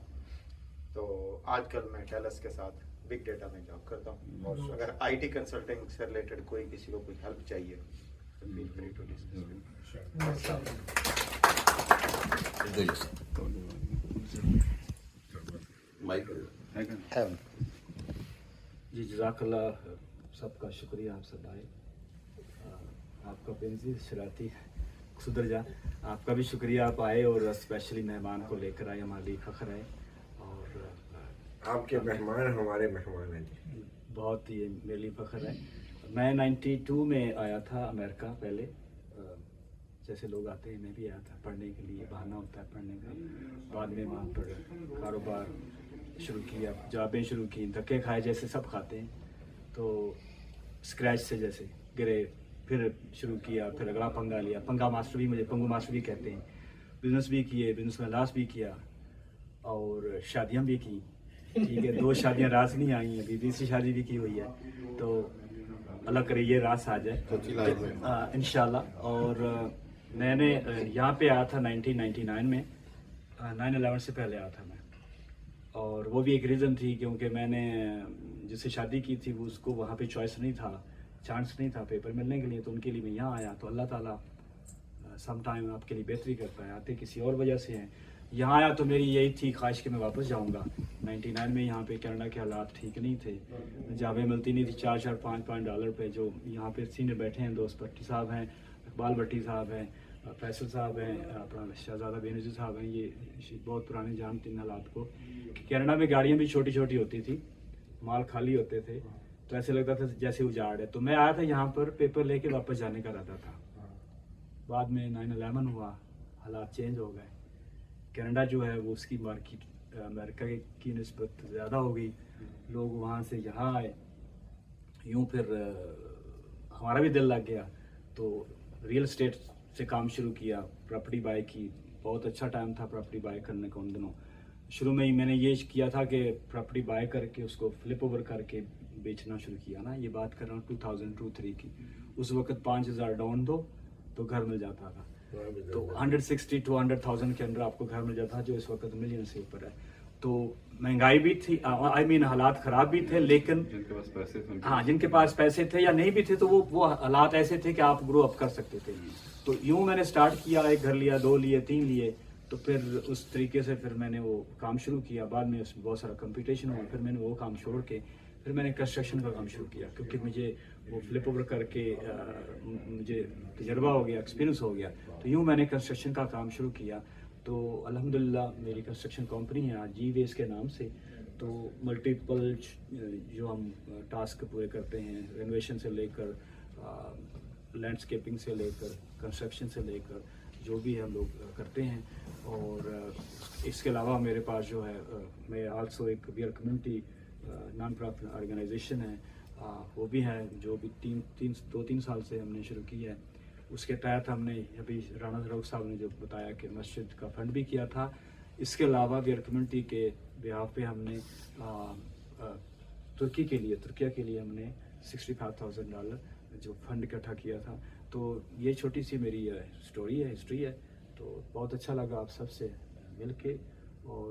तो आजकल मैं टेलस के साथ बिग डेटा में जॉब करता हूँ। अगर आईटी कंसल्टिंग से रिलेटेड किसी को कोई हेल्प चाहिए तो फील फ्री टू डिस्कस। जी जज़ाकल्लाह, सबका शुक्रिया। आप सब आए, आपका बेनज़ीर शरारती सुधर जा, आपका भी शुक्रिया आप आए और स्पेशली मेहमान को लेकर आए, हमारे लिए फ़ख्र है। और आपके मेहमान हमारे मेहमान हैं जी, बहुत ही मेरे लिए फ़ख्र है। मैं 92 में आया था अमेरिका। पहले जैसे लोग आते हैं मैं भी आया था पढ़ने के लिए, बहाना होता है पढ़ने का। बाद में वहाँ पर कारोबार शुरू किया, जॉबें शुरू की, धक्के खाए जैसे सब खाते हैं। तो स्क्रैच से जैसे गिरे, फिर शुरू किया, फिर अगला पंगा लिया। पंगा मास्टर भी, मुझे पंगू मास्टर भी कहते हैं। बिजनेस भी किए, बिजनेस में लॉस भी किया और शादियाँ भी की। ठीक है, 2 शादियाँ रास नहीं आई हैं, अभी तीसरी शादी भी की हुई है। तो अल्लाह करे ये रास आ जाए इंशाल्लाह। और मैंने यहाँ पे आया था 1999 में, 9/11 से पहले आया था मैं। और वो भी एक रीज़न थी क्योंकि मैंने जिससे शादी की थी वो उसको वहाँ पे चॉइस नहीं था, चांस नहीं था पेपर मिलने के लिए, तो उनके लिए मैं यहाँ आया। तो अल्लाह ताला सम टाइम आपके लिए बेहतरी करता है। आते किसी और वजह से हैं, यहाँ आया तो मेरी यही थी ख्वाहिश कि मैं वापस जाऊँगा। 99 में यहाँ पे कनाडा के हालात ठीक नहीं थे, जॉबें मिलती नहीं थी $4-4, $5 डॉलर पे। जो यहाँ पे सीनियर बैठे हैं, दोस्त भट्टी साहब हैं, इकबाल भट्टी साहब हैं, फैसल साहब हैं, अपना शहजादा बेनज़ीर साहब हैं, ये बहुत पुराने जानते हैं हालात को। कनाडा में गाड़ियाँ भी छोटी छोटी होती थी, माल खाली होते थे, तो ऐसे लगता था जैसे उजाड़ है। तो मैं आया था यहाँ पर पेपर लेके वापस जाने का इरादा था। बाद में 9/11 हुआ, हालात चेंज हो गए। कनाडा जो है वो उसकी मार्केट अमेरिका की निस्बत ज़्यादा हो गई, लोग वहाँ से यहाँ आए। यूँ फिर हमारा भी दिल लग गया, तो रियल एस्टेट से काम शुरू किया, प्रॉपर्टी बाय की। बहुत अच्छा टाइम था प्रॉपर्टी बाय करने का उन दिनों। शुरू में ही मैंने ये किया था कि प्रॉपर्टी बाय करके उसको फ्लिप ओवर करके बेचना शुरू किया ना। ये बात कर रहा हूँ 2002-03 की। उस वक्त 5,000 डाउन दो तो घर मिल जाता था। तो 160-200,000 के अंदर आपको घर मिल जाता, जो इस वक्त मिलियन से ऊपर है। तो महंगाई भी थी, आई मीन हालात ख़राब भी थे, लेकिन जिनके पास पैसे थे, हाँ जिनके पास पैसे थे या नहीं भी थे, तो वो हालात ऐसे थे कि आप ग्रो अप कर सकते थे। तो यूँ मैंने स्टार्ट किया, 1 घर लिया, 2 लिए, 3 लिए। तो फिर उस तरीके से फिर मैंने वो काम शुरू किया। बाद में उसमें बहुत सारा कंपटीशन हुआ, फिर मैंने वो काम छोड़ के फिर मैंने कंस्ट्रक्शन का काम शुरू किया, क्योंकि मुझे वो फ्लिप ओवर करके मुझे तजर्बा हो गया, एक्सपीरियंस हो गया। तो यूँ मैंने कंस्ट्रक्शन का काम शुरू किया। तो अल्हम्दुलिल्लाह मेरी कंस्ट्रक्शन कंपनी है आज जी वेस के नाम से। तो मल्टीपल जो हम टास्क पूरे करते हैं, रेनोवेशन से लेकर लैंडस्केपिंग से लेकर कंस्ट्रक्शन से लेकर जो भी हम लोग करते हैं। और इसके अलावा मेरे पास जो है मैं आल्सो एक we are community non profit organisation है, वो भी है जो भी 2-3 साल से हमने शुरू की है। उसके तहत हमने अभी राणा रऊफ साहब ने जो बताया कि मस्जिद का फंड भी किया था। इसके अलावा वी आर कम्युनिटी के बिहाफ पे हमने तुर्किया के लिए हमने $65,000 जो फंड इकट्ठा किया था। तो ये छोटी सी मेरी स्टोरी है, हिस्ट्री है। तो बहुत अच्छा लगा आप सबसे मिल के। और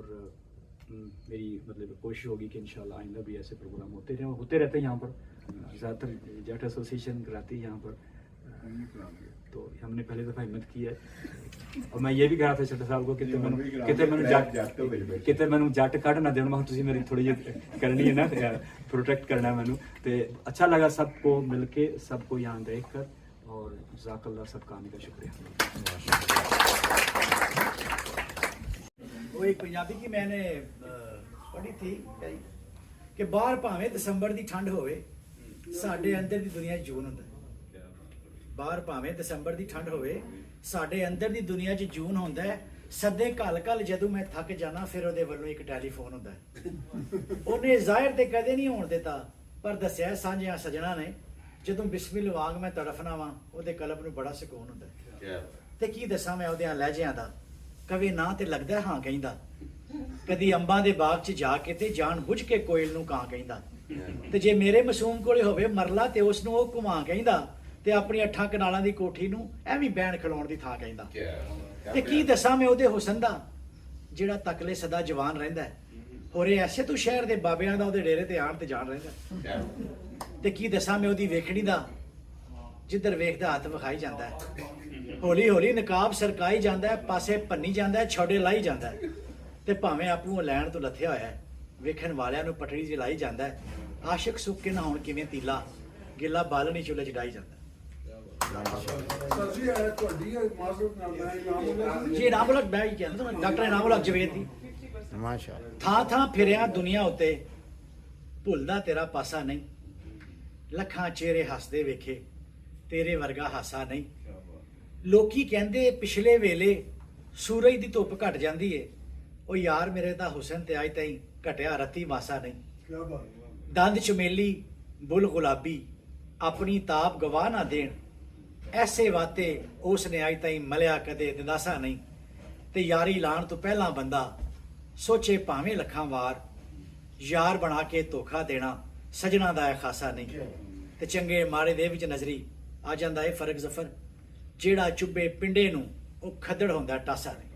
मेरी मतलब कोशिश होगी कि इंशाल्लाह आइंदा भी ऐसे प्रोग्राम होते रहते हैं यहाँ पर। ज़्यादातर जट एसोसिएशन कराती है यहाँ पर। तो हमने पहली दफ़ा हिम्मत की है। और मैं ये भी कहा था छोटे साहब को कि मैंने जट कट ना देना, मैं तुझे मेरी थोड़ी करनी है ना, प्रोटेक्ट करना मैनू। तो अच्छा लगा सबको मिल के, सबको यहाँ देख कर। और जज़ाकल्लाह सबका आने का शुक्रिया। वो एक पंजाबी की मैंने पढ़ी थी कि बाहर भावें दिसंबर की ठंड होवे, साडे अंदर की दुनिया जून हुंदा। बाहर भावें दिसंबर की ठंड होवे, साडे अंदर की दुनिया च जून हुंदा है। सदे घल जदों मैं थक जाना, फिर ਉਹਦੇ ਵੱਲੋਂ एक टैलीफोन हुंदा है। ਉਹਨੇ ਜ਼ਾਹਿਰ ਤੇ ਕਦੇ ਨਹੀਂ ਹੋਣ ਦਿੱਤਾ, ਪਰ ਦੱਸਿਆ ਸਾਂਝਿਆਂ ਸਜਣਾ ਨੇ ਜਦੋਂ ਬਿਸਮਿਲ ਵਾਂਗ ਮੈਂ ਤੜਫਣਾ ਵਾਂ, ਉਹਦੇ ਕਲਬ ਨੂੰ ਬੜਾ ਸਕੂਨ ਹੁੰਦਾ ਹੈ। ਤੇ ਕੀ ਦੱਸਾਂ ਮੈਂ ਉਹਦਿਆਂ ਲਹਿਜਿਆਂ ਦਾ, ਕਵੇ ਨਾ ਤੇ ਲੱਗਦਾ ਹਾਂ ਕਹਿੰਦਾ, ਕਦੀ ਅੰਬਾਂ ਦੇ ਬਾਗ 'ਚ ਜਾ ਕੇ ਤੇ ਜਾਣ ਬੁੱਝ ਕੇ ਕੋਇਲ ਨੂੰ ਕਾਂ ਕਹਿੰਦਾ। ਤੇ ਜੇ ਮੇਰੇ ਮਾਸੂਮ ਕੋਲੇ ਹੋਵੇ ਮਰਲਾ ਤੇ ਉਸ ਨੂੰ ਉਹ ਘੁਮਾ ਕਹਿੰਦਾ, ਤੇ ਆਪਣੀ 8 ਕਨਾਲਾਂ ਦੀ ਕੋਠੀ ਨੂੰ ਐਵੇਂ ਬੈਣ ਖਲੋਣ ਦੀ ਥਾਂ ਕਹਿੰਦਾ। ਤੇ ਕੀ ਦੱਸਾਂ ਮੈਂ ਉਹਦੇ ਹੁਸਨ ਦਾ, ਜਿਹੜਾ ਤਕਲੇ ਸਦਾ ਜਵਾਨ ਰਹਿੰਦਾ। ਹੋਰੇ ਐਸੇ ਤੂੰ ਸ਼ਹਿਰ ਦੇ ਬਾਬਿਆਂ ਦਾ ਉਹਦੇ ਡੇਰੇ ਤੇ ਆਣ ਤੇ ਜਾਣ ਰਹਿੰਦਾ। ਤੇ ਕੀ ਦੱਸਾਂ ਮੈਂ ਉਹਦੀ ਵੇਖਣੀ ਦਾ, ਜਿੱਧਰ ਵੇਖਦਾ ਹੱਥ ਵਿਖਾਈ ਜਾਂਦਾ ਹੈ। ਹੌਲੀ ਹੌਲੀ ਨਕਾਬ ਸਰਕਾਈ ਜਾਂਦਾ ਹੈ, ਪਾਸੇ ਭੰਨੀ ਜਾਂਦਾ ਹੈ, ਛੋੜੇ ਲਾਈ ਜਾਂਦਾ ਹੈ। ਤੇ ਭਾਵੇਂ ਆਪੂ ਲੈਣ ਤੋਂ ਲੱਥਿਆ ਹੋਇਆ ਹੈ, ਵੇਖਣ ਵਾਲਿਆਂ ਨੂੰ ਪਟੜੀ ਜਲਾਈ ਜਾਂਦਾ ਹੈ। ਆਸ਼ਿਕ ਸੁੱਕ ਕੇ ਨਾ ਹੁਣ ਕਿਵੇਂ ਤੀਲਾ, ਗਿੱਲਾ ਬਾਲਣੀ ਚੁੱਲ੍ਹੇ 'ਚ ਡਾਈ ਜਾਂਦਾ। ਜੀ ਇਨਾਮੁਲ ਹਕ, ਮੈਂ ਹੀ ਕਹਿੰਦਾ ਡਾਕਟਰ ਇਨਾਮੁਲ ਹਕ ਜਵੇਦ ਦੀ। ਥਾਂ ਥਾਂ ਫਿਰਿਆ ਦੁਨੀਆ ਉੱਤੇ, ਭੁੱਲਦਾ ਤੇਰਾ ਪਾਸਾ ਨਹੀਂ। ਲੱਖਾਂ ਚਿਹਰੇ ਹੱਸਦੇ ਵੇਖੇ, ਤੇਰੇ ਵਰਗਾ ਹਾਸਾ ਨਹੀਂ। ਲੋਕੀ ਕਹਿੰਦੇ ਪਿਛਲੇ ਵੇਲੇ ਸੂਰਜ ਦੀ ਧੁੱਪ ਘਟ ਜਾਂਦੀ ਏ, ਉਹ ਯਾਰ ਮੇਰੇ ਤਾਂ ਹੁਸਨ ਤੇ ਅੱਜ ਤਾਈਂ ਘਟਿਆ ਰੱਤੀ ਮਾਸਾ ਨਹੀਂ। ਦੰਦ ਚਮੇਲੀ ਬੁੱਲ ਗੁਲਾਬੀ, ਆਪਣੀ ਤਾਪ ਗਵਾ ਨਾ ਦੇਣ, ਐਸੇ ਵਾਤੇ ਉਸ ਨੇ ਅੱਜ ਤਾਈਂ ਮਲਿਆ ਕਦੇ ਦਿੰਦਾਸਾ ਨਹੀਂ। ਤੇ ਯਾਰੀ ਲਾਣ ਤੋਂ ਪਹਿਲਾਂ ਬੰਦਾ ਸੋਚੇ ਭਾਵੇਂ ਲੱਖਾਂ ਵਾਰ, ਯਾਰ ਬਣਾ ਕੇ ਧੋਖਾ ਦੇਣਾ ਸਜਣਾ ਦਾ ਖਾਸਾ ਨਹੀਂ। ਤੇ ਚੰਗੇ ਮਾੜੇ ਦੇ ਵਿੱਚ ਨਜ਼ਰੀ ਆ ਜਾਂਦਾ ਏ ਫਰਕ ਜ਼ਫਰ, ਜਿਹੜਾ ਚੁੱਭੇ ਪਿੰਡੇ ਨੂੰ ਉਹ ਖੱਦੜ ਹੁੰਦਾ ਟਾਸਾ ਨਹੀਂ।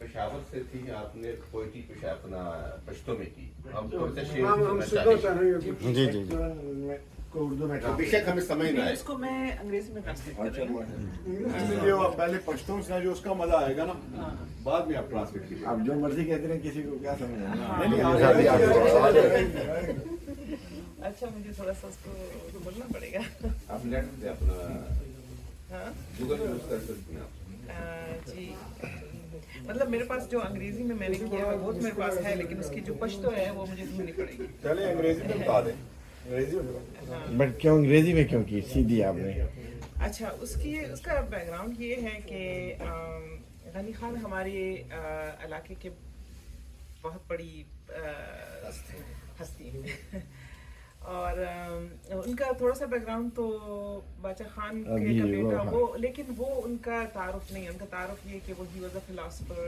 पेशावर से थी, आपने पोइट्री अपना पश्तो में की। हम जी जी को उर्दू में बेशक हमें समझ ना आए, इसको मैं अंग्रेजी में ट्रांसलेट कर रही हूं। पहले पश्तो से जो उसका मजा आएगा ना, बाद में आप ट्रांसलेट कीजिए। आप जो मर्जी कहते हैं, किसी को क्या समझ अच्छा, मुझे थोड़ा सा उसको बोलना पड़ेगा। आप नेट पे अपना गूगल यूज कर सकते हैं जी। मतलब मेरे पास जो अंग्रेजी में मैंने किया है वो तो मेरे पास है, लेकिन उसकी जो पश्तो है वो मुझे ढूंढनी पड़ेगी। चलिए अंग्रेजी में बता दें। बट क्यों अंग्रेजी में क्यों की सीधी आपने? अच्छा, उसका बैकग्राउंड ये है कि गनी खान हमारे इलाके के बहुत बड़ी हस्ती है। और उनका थोड़ा सा बैकग्राउंड तो बादशाह खान का बेटा वो, लेकिन वो उनका तारुफ नहीं है। उनका तारुफ ये कि वो ही वाज अ फिलोसोफर,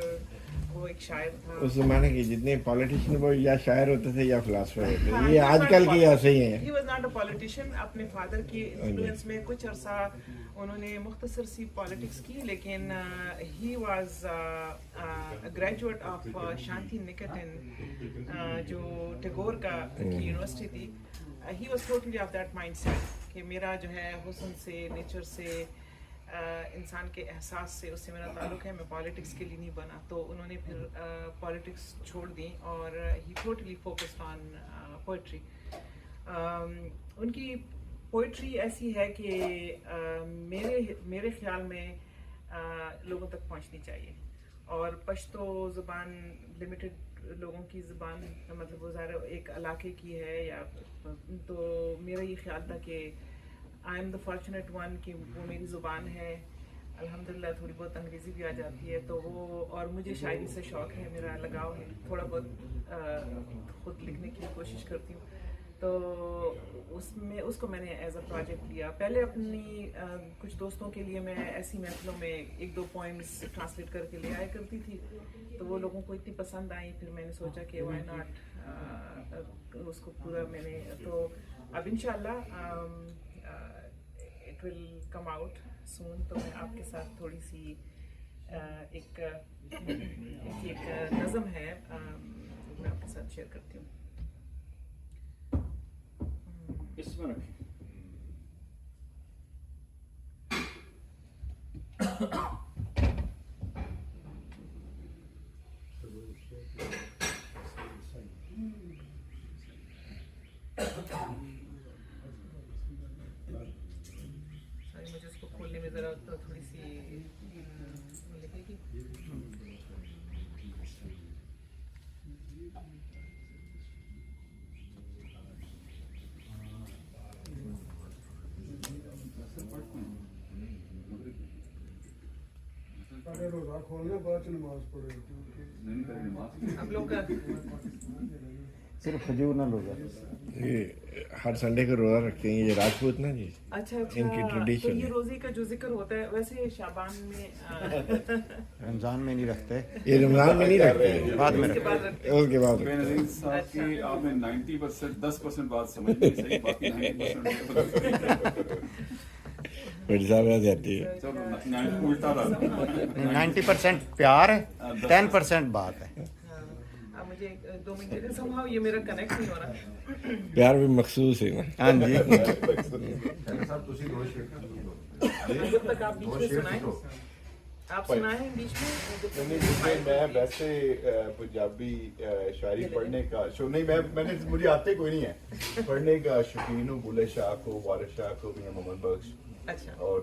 वो एक शायर था। उस जमाने के जितने पॉलिटिशियन वो या शायर होते थे या फिलोसोफर होते थे। ये आजकल की ऐसे ही हैं। He was not a politician. अपने फादर की इन्फ्लुएंस में कुछ अरसा उन्होंने मुख्तसर सी पॉलिटिक्स की, लेकिन he was a graduate of Shanti Niketan, जो टैगोर का यूनिवर्सिटी थी। He was totally of that mindset कि मेरा जो है हुस्न से, नेचर से, इंसान के एहसास से उससे मेरा ताल्लुक़ है। मैं पॉलिटिक्स के लिए नहीं बना, तो उन्होंने फिर पॉलिटिक्स छोड़ दी और ही टोटली फोकस्ड ऑन पोइट्री। उनकी पोइट्री ऐसी है कि मेरे ख्याल में लोगों तक पहुंचनी चाहिए। और पश्तो ज़ुबान लिमिटेड लोगों की ज़ुबान, मतलब वो ज़्यादा एक इलाके की है, या तो मेरा ये ख्याल था कि I am the fortunate one कि वो मेरी ज़ुबान है। अल्हम्दुलिल्लाह थोड़ी बहुत अंग्रेज़ी भी आ जाती है, तो वो, और मुझे शायरी से शौक़ है, मेरा लगाव है, थोड़ा बहुत ख़ुद लिखने की कोशिश करती हूँ। तो उसको मैंने एज अ प्रोजेक्ट लिया। पहले अपनी कुछ दोस्तों के लिए मैं ऐसी महफिलों में 1-2 पोइम्स ट्रांसलेट करके ले आया करती थी, तो वो लोगों को इतनी पसंद आई, फिर मैंने सोचा कि व्हाई नॉट उसको पूरा मैंने, तो अब इंशाल्लाह it will come out soon. तो मैं आपके साथ थोड़ी सी एक नज़म है, मैं आपके साथ शेयर करती हूँ। इसमें रखें। मुझे उसको खोलने में ज़रा तो थोड़ी सी लगेगी। रोजा खोलने बाद नमाज पढ़े आप लोग का सिर्फ खजूर ना रोजा, ये हर संडे को रोजा रखते हैं ये राजपूत ना जी। अच्छा इनकी तो ट्रेडिशन ये रोजे का जो जिक्र होता है, वैसे शाबान में रमजान में नहीं रखते, ये रमजान में नहीं रखते, बाद में उसके बाद रखते। उसके बाद बेनज़ीर साहब की आपने 90% 10% बात समझ ली सही, बाकी 90% बड़ी साहब आ जाती है। चलो उल्टा रहा 90% प्यार है, 10% बात है। अब मुझे 2 मिनट somehow ये मेरा कनेक्ट नहीं हो रहा। प्यार भी मखसूस है ना। हाँ जी। जब तक आप बीच में सुनाएं, आप सुनाएं बीच में। मैं वैसे पंजाबी शायरी पढ़ने का मैंने मुझे आते कोई नहीं है पढ़ने का शौकीन हूँ। बुल्ले शाह को, वारिस शाह को, मियां मोहम्मद बख्श, अच्छा। और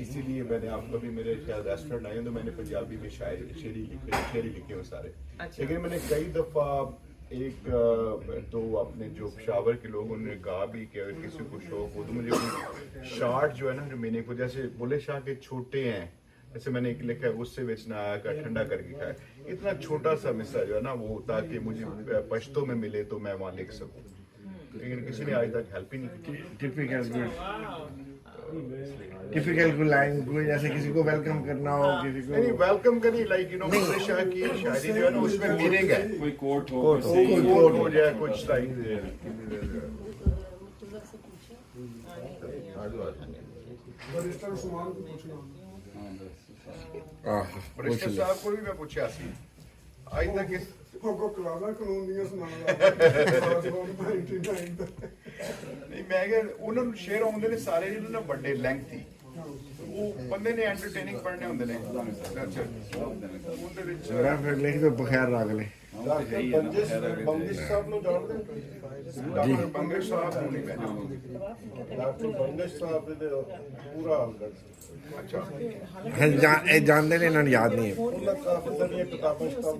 इसीलिए मैंने आपको भी मेरे शायद रेस्टोरेंट आए तो मैंने पंजाबी में शेरी लिखे हैं सारे। अच्छा। लेकिन मैंने कई दफ़ा एक तो अपने जो पेशावर के लोग उन्होंने कहा भी कि अगर किसी को शौक हो तो मुझे शार्ट जो है ना जो मैंने को जैसे बुल्ले शाह के छोटे हैं, जैसे मैंने एक लिखा है गुस्से बेचना आया का ठंडा करके खाया, इतना छोटा सा मिसरा जो है ना वो, ताकि मुझे पश्तो में मिले तो मैं वहाँ लिख सकूँ, लेकिन किसी ने आज तक हेल्प ही नहीं की। टिपिकल लैंग्वेज जैसे किसी को वेलकम करना हो, किसी को नहीं वेलकम का नहीं, like you know Bulleh Shah की शायरी जो है ना उसमें मीनिंग है, कोई कोट हो जाए कुछ लाइक बरिस्टर साहब को भी मैं पूछा सी आज तक को कलाना कानून ਦੀਆਂ ਸੁਣਾਉਂਦਾ ਨਹੀਂ ਮੈਂ ਕਿ ਉਹਨਾਂ ਨੂੰ ਸ਼ੇਅਰ ਆਉਂਦੇ ਨੇ ਸਾਰੇ ਜਿਹਨਾਂ ਨੇ ਵੱਡੇ ਲੈਂਥੀ ਉਹ ਬੰਦੇ ਨੇ ਐਂਟਰਟੇਨਿੰਗ ਪੜ੍ਹਨੇ ਹੁੰਦੇ ਨੇ। ਉਹਦੇ ਵਿੱਚ मैं फिर लिख दो बखैर रख ले। ਬੰਗਿਸ਼ ਸਾਹਿਬ ਨੂੰ ਜਾਣਦੇ ਡਾਕਟਰ ਬੰਗਿਸ਼ ਸਾਹਿਬ ਨੂੰ ਨਹੀਂ ਮੈਂ ਡਾਕਟਰ ਬੰਗਿਸ਼ ਸਾਹਿਬ ਦੇ ਪੂਰਾ ਹਾਲ ਕਰ अच्छा जानते ने इन्होंने याद नहीं है। ਉਹਨਾਂ ਕਾਫੀ ਸਾਰੀਆਂ ਕਿਤਾਬਾਂ ਲਿਖੀਆਂ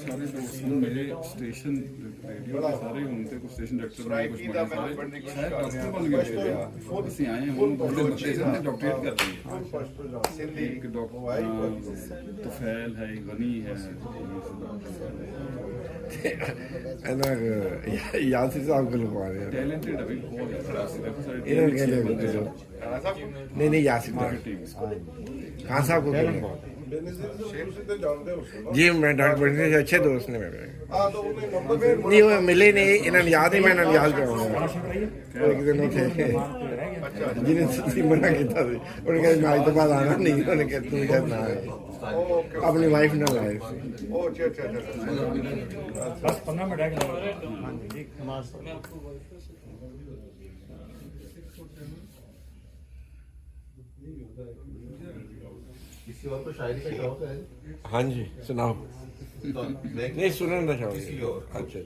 सारे दोस्त मेरे स्टेशन रेडियो के सारे उनके कुछ स्टेशन डायरेक्टर बने, कुछ बड़े सारे डॉक्टर बन गए। खुद से आए हैं उन्होंने स्टेशन में डॉक्टरेट कर दी है। एक डॉक्टर तुफैल है, गनी है, यासिर साहब को लिखवा रहे हैं। टैलेंटेड अभी बहुत नहीं यासिर खान साहब को जी मैं डॉक्टर बनने से अच्छे दोस्त ने मेरे नहीं वो मिले नहीं, इन्होंने याद ही मैं इन्होंने याद करूँगा एक दिन थे जिन्हें मना किया उन्होंने कहा आज तो बाद आना नहीं, उन्होंने कहा तू शायद ना आए अपनी वाइफ ना लाए। बस 15 मिनट किसी और को शायरी का शौक है? हाँ जी सुनाओ। नहीं सुनने का शौक किसी और। अच्छा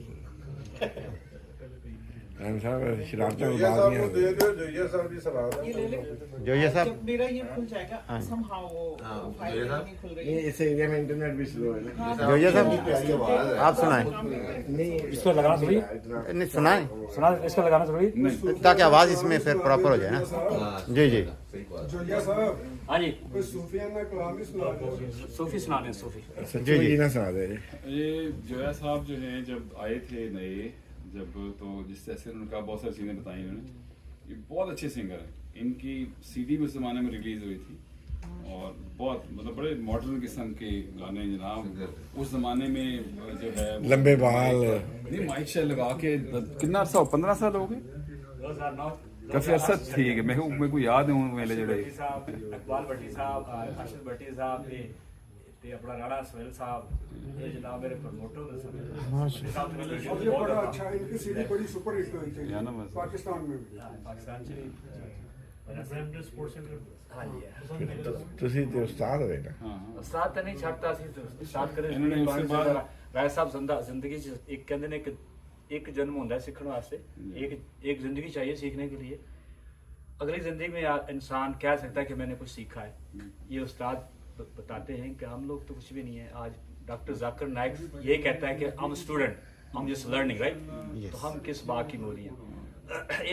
साहब शरारतें जोया साहब को दे दो, जोया साहब भी सुना दो। ये ले ले। जोया साहब। जब मेरा ये खुल जाएगा हाँ। somehow वो फाइल नहीं खुल रही नहीं है। इस एरिया में इंटरनेट भी स्लो है ना। जोया साहब आप सुनाएं। नहीं इसको लगाना जरूरी नहीं सुनाएं सुना इसको लगाना जरूरी ताकि आवाज इसमें फिर प्रॉपर हो जाए ना। जी जी जोया साहब हाँ जी कोई सूफियाना कलाम ही सुना दो। सूफी सुना दें सूफी जी जी ना सुना दे। ये जोया साहब जो हैं जब आए थे नए जब तो जिस तरह से उनका बहुत सारी चीज़ें बताई उन्होंने, ये बहुत अच्छे सिंगर हैं। इनकी सीडी भी उस ज़माने में रिलीज़ हुई थी और बहुत मतलब बड़े मॉडर्न किस्म के गाने जनाब उस ज़माने में जो है लंबे बाल नहीं माइक शेल लगा के कितना अर्सा 15 साल हो गए 2009 काफ़ी अर्सा ठीक है मेरे को याद है उन मेले जड़े इकबाल भट्टी साहब अर्शद भट्टी साहब ते अपना राणा सोहेल साहब ये जनाब मेरे प्रमोटर और ये बड़ा अच्छा इनकी सीडी बड़ी सुपर हिट हुई थी पाकिस्तान में भी। पाकिस्तान से स्पोर्ट्स सेंटर हाँ जी ਤੁਸੀਂ ਤੇ ਉਸਤਾਦ ਹੋਏ ਨਾ ਉਸਤਾਦ ਤਾਂ ਨਹੀਂ ਛੱਡਦਾ ਸੀ ਉਸਤਾਦ ਕਰੇ ਇਹਨਾਂ ਨੇ ਉਸ ਤੋਂ ਬਾਅਦ ਰਾਏ ਸਾਹਿਬ ਜ਼ਿੰਦਗੀ ਚ ਇੱਕ ਕਹਿੰਦੇ ਨੇ ਕਿ एक जन्म होता है सीखने वास्ते एक जिंदगी चाहिए सीखने के लिए। अगली जिंदगी में इंसान कह सकता है कि मैंने कुछ सीखा है। ये उस्ताद बताते हैं कि हम लोग तो कुछ भी नहीं है। आज डॉक्टर जाकिर नाइक ये कहता है कि हम स्टूडेंट हम जस्ट लर्निंग राइट। तो हम किस बात की मोरियां।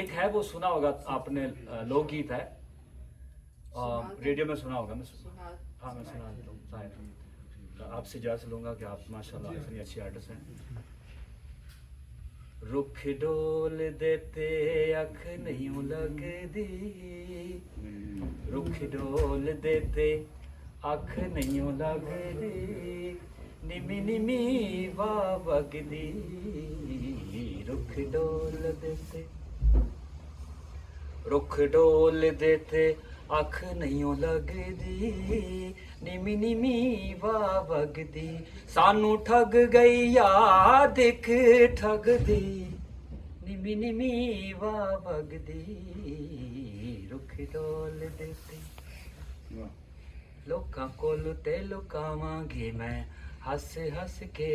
एक है वो सुना होगा आपने लोकगीत है रेडियो में सुना होगा। हाँ मैं सुना देता हूँ आपसे इजाज़त लूँगा कि आप माशाल्लाह इतनी अच्छी आर्टिस्ट हैं। रुख डोल देते अख नहीं लगदी रुख डोल देते अख नहीं लगदी निमी निमी वाह वगदी रुख डोल देते अख नहीं लगदी निमी निमी वाह वगदी सानू ठग गई याद एक ठग दी निमी निमी वाह वगदी रुख डोल देते लोकां कोल ते लुकावांगे मैं हस हस के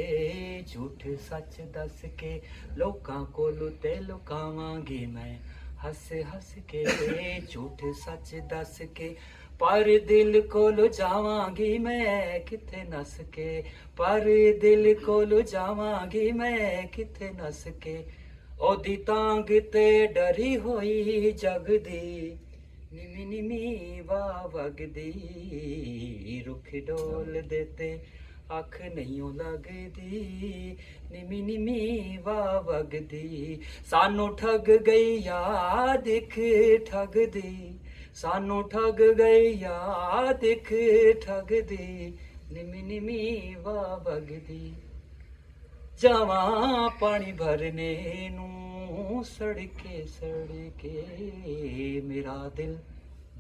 झूठ सच दस के लोकां कोल ते लुकावांगे मैं हस हस के झूठ सच दस के पर दिल कोल जावांगी मैं किथे नस के पर दिल कोल जावांगी मैं किथे नस के ओदी तांग ते डरी होई जगदी निमी निमी वाह वगदी रुख डोल देते अख नहीं लगदी निमी निमी वाह वगदी सानू ठग गई याद एक ठग दी सानू ठग गई याद एक ठग दी निमी निमी वाह वगदी जावा पानी भरने नू सड़के सड़के मेरा दिल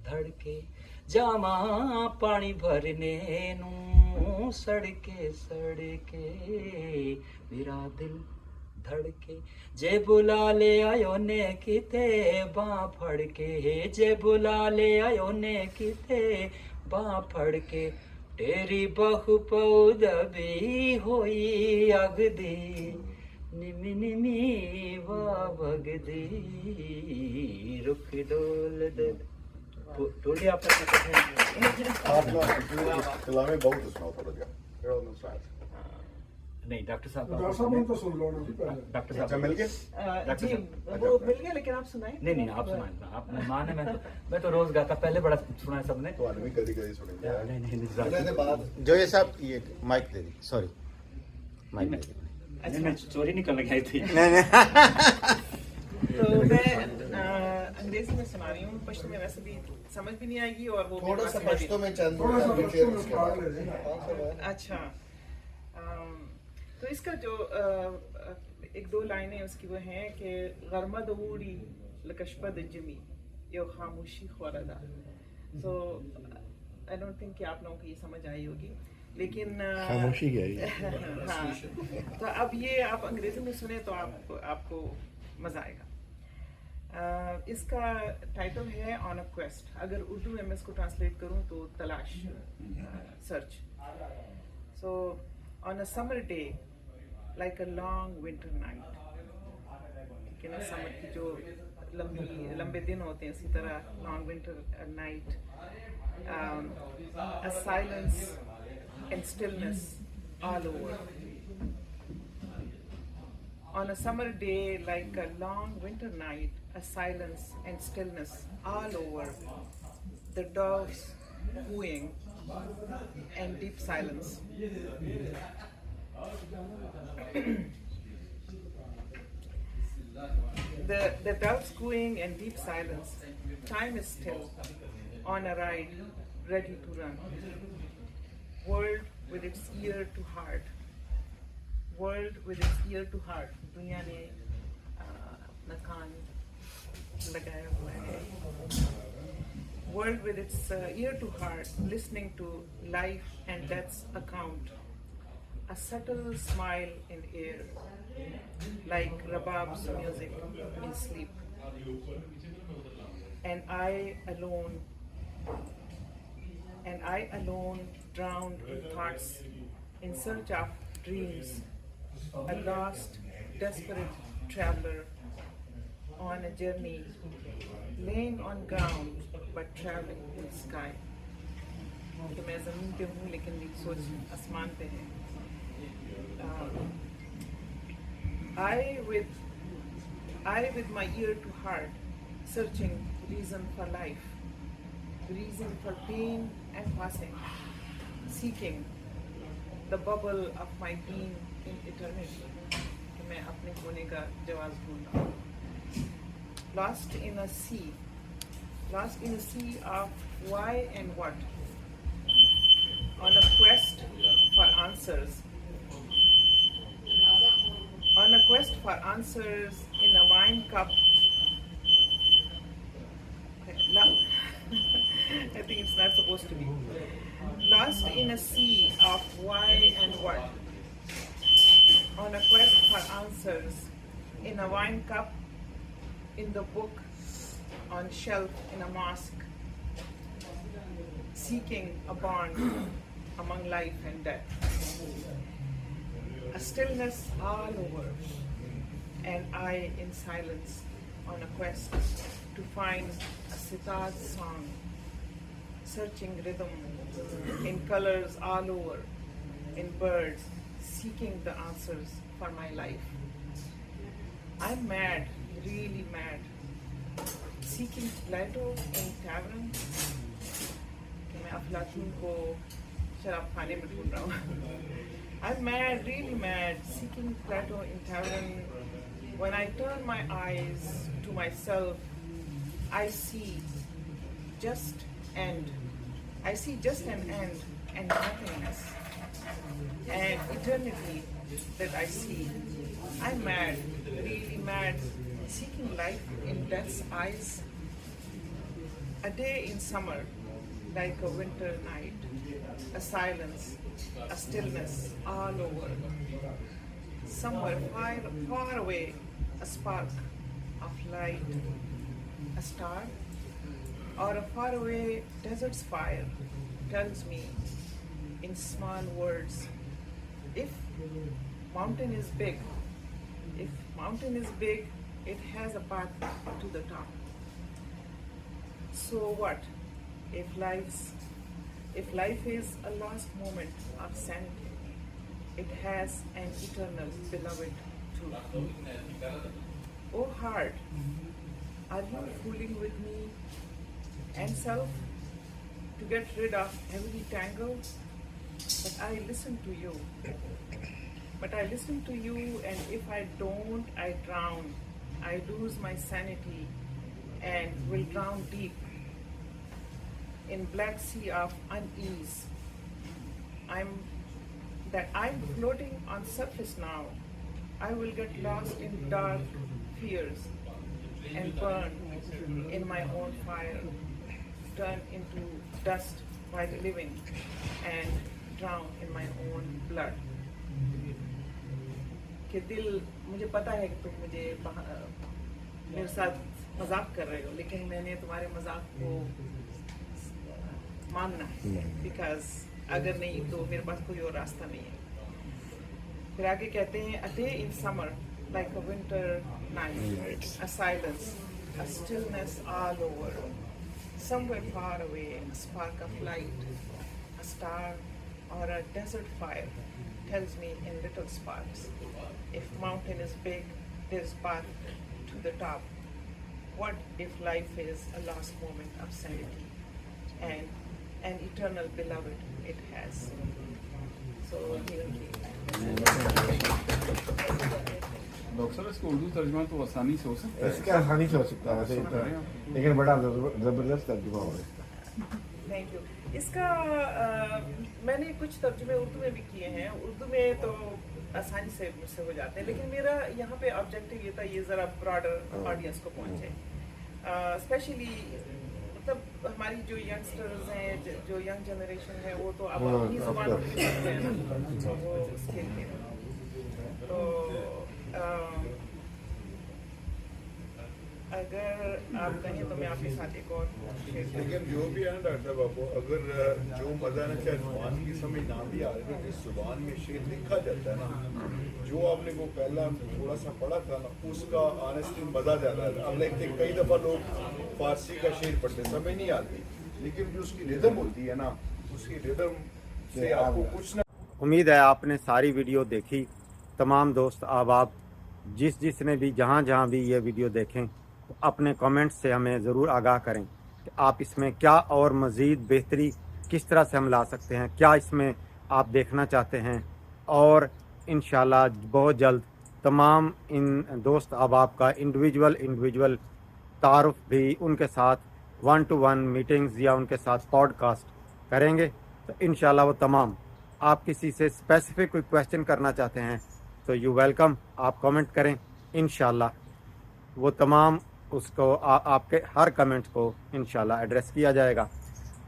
धड़के जावा पानी भरने नू सड़के सड़के मेरा दिल धड़के जे बुला ले आयो ने किते बाँ फड़ के जे बुला ले आयो ने किते बाँ फड़ के तेरी बहु पौधबी होई अगदी निमी निमी वाह वगदी रुख डोल दे टोली आपने कलामे बहुत सुनाओ थोड़ा क्या नहीं डॉक्टर साहब तो सुन लो ना डॉक्टर साहब मिल गए जी वो मिल गया लेकिन आप सुनाए नहीं आप सुनाए आप मेहमान है मैं तो रोज गाता पहले बड़ा सुना सबने तो आदमी कभी कभी सुनेंगे नहीं जो ये साहब ये माइक दे दी सॉरी माइक दे दी मैं चोरी निकल गई थी तो मैं अंग्रेजी में सुना रही हूँ पश्तो में वैसे भी समझ भी नहीं आएगी और वो थोड़ा सा पश्तो में चंद अच्छा तो इसका जो एक दो लाइनें उसकी वो हैं कि गरमद ऊड़ी लकशपद जमी यो खामोशी ख्वारदा सो आई डोंट थिंक कि आप लोगों को ये समझ आई होगी लेकिन खामोशी क्या है हाँ तो अब ये आप अंग्रेजी में सुने तो आपको मजा आएगा इसका टाइटल है ऑन अ क्वेस्ट. अगर उर्दू में मैं इसको ट्रांसलेट करूं तो तलाश, search. So on a summer day like a long winter night, कि ना समर की जो लंबे दिन होते हैं, इसी तरह long winter night, a silence and stillness all over. On a summer day like a long winter night, a silence and stillness all over, the doves cooing and deep silence. The doves cooing and deep silence. Time is still, on a ride, ready to run. World with its ear to heart. World with its ear to heart. दुनिया ने अपना कान लगाया हुआ है. World with its ear to heart, listening to life and death's account. A subtle smile in air, like Rabab's music in sleep. And I alone drowned in thoughts, in search of dreams, a lost, desperate traveler on a journey, laying on ground but traveling in the sky. कि मैं ज़मीन पे हूँ लेकिन मेरी सोच आसमान पे है. I with my ear to heart, searching reason for life, reason for pain and passing, seeking the bubble of my being in eternity. कि मैं अपने होने का जवाब ढूंढ रहा हूँ. Lost in a sea of why and what, on a quest for answers. On a quest for answers in a wine cup. I think it's not supposed to be. Lost in a sea of why and what. On a quest for answers in a wine cup, in the book, on shelf in a mosque. Seeking a bond among life and death. A stillness all over, and I in silence on a quest to find a sitar song, searching rhythm in colors all over, in birds, seeking the answers for my life. I'm mad, really mad, seeking Plato in tavern. मैं अफलातून को शराब खाने में ढूंढ रहा हूँ. I'm mad, really mad, seeking Plato in tavern. When I turn my eyes to myself, I see just an end and nothingness, and eternity that I see. I'm mad, really mad, seeking life in death's eyes. A day in summer, like a winter night, a silence, a stillness all over. Somewhere far, far away, a spark of light, a star, or a faraway desert's fire tells me in small words, if mountain is big, it has a path to the top. So what? If life is a lost moment of sanity, it has an eternal beloved too. Oh heart, are you fooling with me and self to get rid of every tangle? But I listen to you, and if I don't, I drown. I lose my sanity and will drown deep in black sea of unease. I'm floating on surface now. I will get lost in dark fears and burn in my own fire, turn into dust by the living and drown in my own blood. कि दिल, मुझे पता है कि तुम मुझे मेरे साथ मजाक कर रहे हो, लेकिन मैंने तुम्हारे मजाक को मानना है, बिकॉज अगर नहीं तो मेरे पास कोई और रास्ता नहीं है। फिर आगे कहते हैं, a day in summer like a winter night, a silence, a stillness all over. Somewhere far away, a spark of light, a star or a desert fire tells me in little sparks. If mountain is big, there's path to the top. What if life is a last moment of sanity and an eternal beloved it has? So doctor साहब, इसको उर्दू तर्जुमा तो आसानी से हो सकता है? इसका आसानी से हो सकता है, लेकिन बड़ा जबरदस्त तर्जुमा हो इसका। Thank you. इसका मैंने कुछ तर्जुमे उर्दू में भी किए हैं, उर्दू में तो आसानी से मुझसे हो जाते हैं, लेकिन मेरा यहाँ पे ऑब्जेक्टिव ये था, ये ज़रा ब्रॉडर ऑडियंस को पहुँचे, स्पेशली मतलब हमारी जो यंगस्टर्स हैं, जो यंग जनरेशन है, वो तो अब अपनी ज़ुबान में वो उसके लिए तो अगर आप कहें तो मैं आपके साथ एक और लेकिन जो भी है ना डॉक्टर बाबू, अगर जो मजा ना चाहे जुबान की समझ ना भी आ रही, तो जिस जुबान में शेर लिखा जाता है ना, जो आपने वो पहला थोड़ा सा पढ़ा था ना, उसका ऑनेस्टली मजा ज्यादा है। अब देखते कई दफा लोग फारसी का शेर पढ़ते समझ नहीं आती, लेकिन जो उसकी रिदम होती है ना, उसकी रिदम से आपको कुछ ना। उम्मीद है आपने सारी वीडियो देखी। तमाम दोस्त अहबाब जिसने भी जहाँ भी ये वीडियो देखें, तो अपने कमेंट्स से हमें ज़रूर आगाह करें कि आप इसमें क्या और मज़ीद बेहतरी किस तरह से हम ला सकते हैं, क्या इसमें आप देखना चाहते हैं। और इंशाल्लाह बहुत जल्द तमाम इन दोस्त अहबाब का इंडिविजुअल तारुफ भी उनके साथ 1-to-1 मीटिंग्स या उनके साथ पॉडकास्ट करेंगे। तो इंशाल्लाह वो तमाम, आप किसी से स्पेसिफिक कोई क्वेश्चन करना चाहते हैं तो यू वेलकम, आप कमेंट करें, इंशाल्लाह वो तमाम उसको आपके हर कमेंट को इंशाल्लाह एड्रेस किया जाएगा।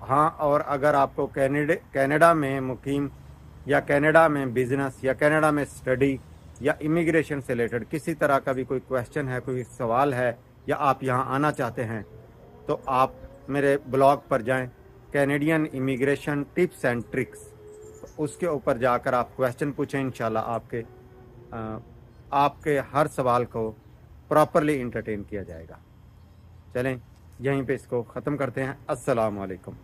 हाँ, और अगर आपको कनाडा में मुकीम या कनाडा में बिज़नेस या कनाडा में स्टडी या इमिग्रेशन से रिलेटेड किसी तरह का भी कोई क्वेश्चन है, कोई सवाल है, या आप यहाँ आना चाहते हैं, तो आप मेरे ब्लॉग पर जाएं, Canadian immigration tips and tricks, उसके ऊपर जाकर आप क्वेश्चन पूछें। इंशाल्लाह आपके हर सवाल को प्रॉपरली इंटरटेन किया जाएगा। चलें, यहीं पे इसको ख़त्म करते हैं। अस्सलाम वालेकुम।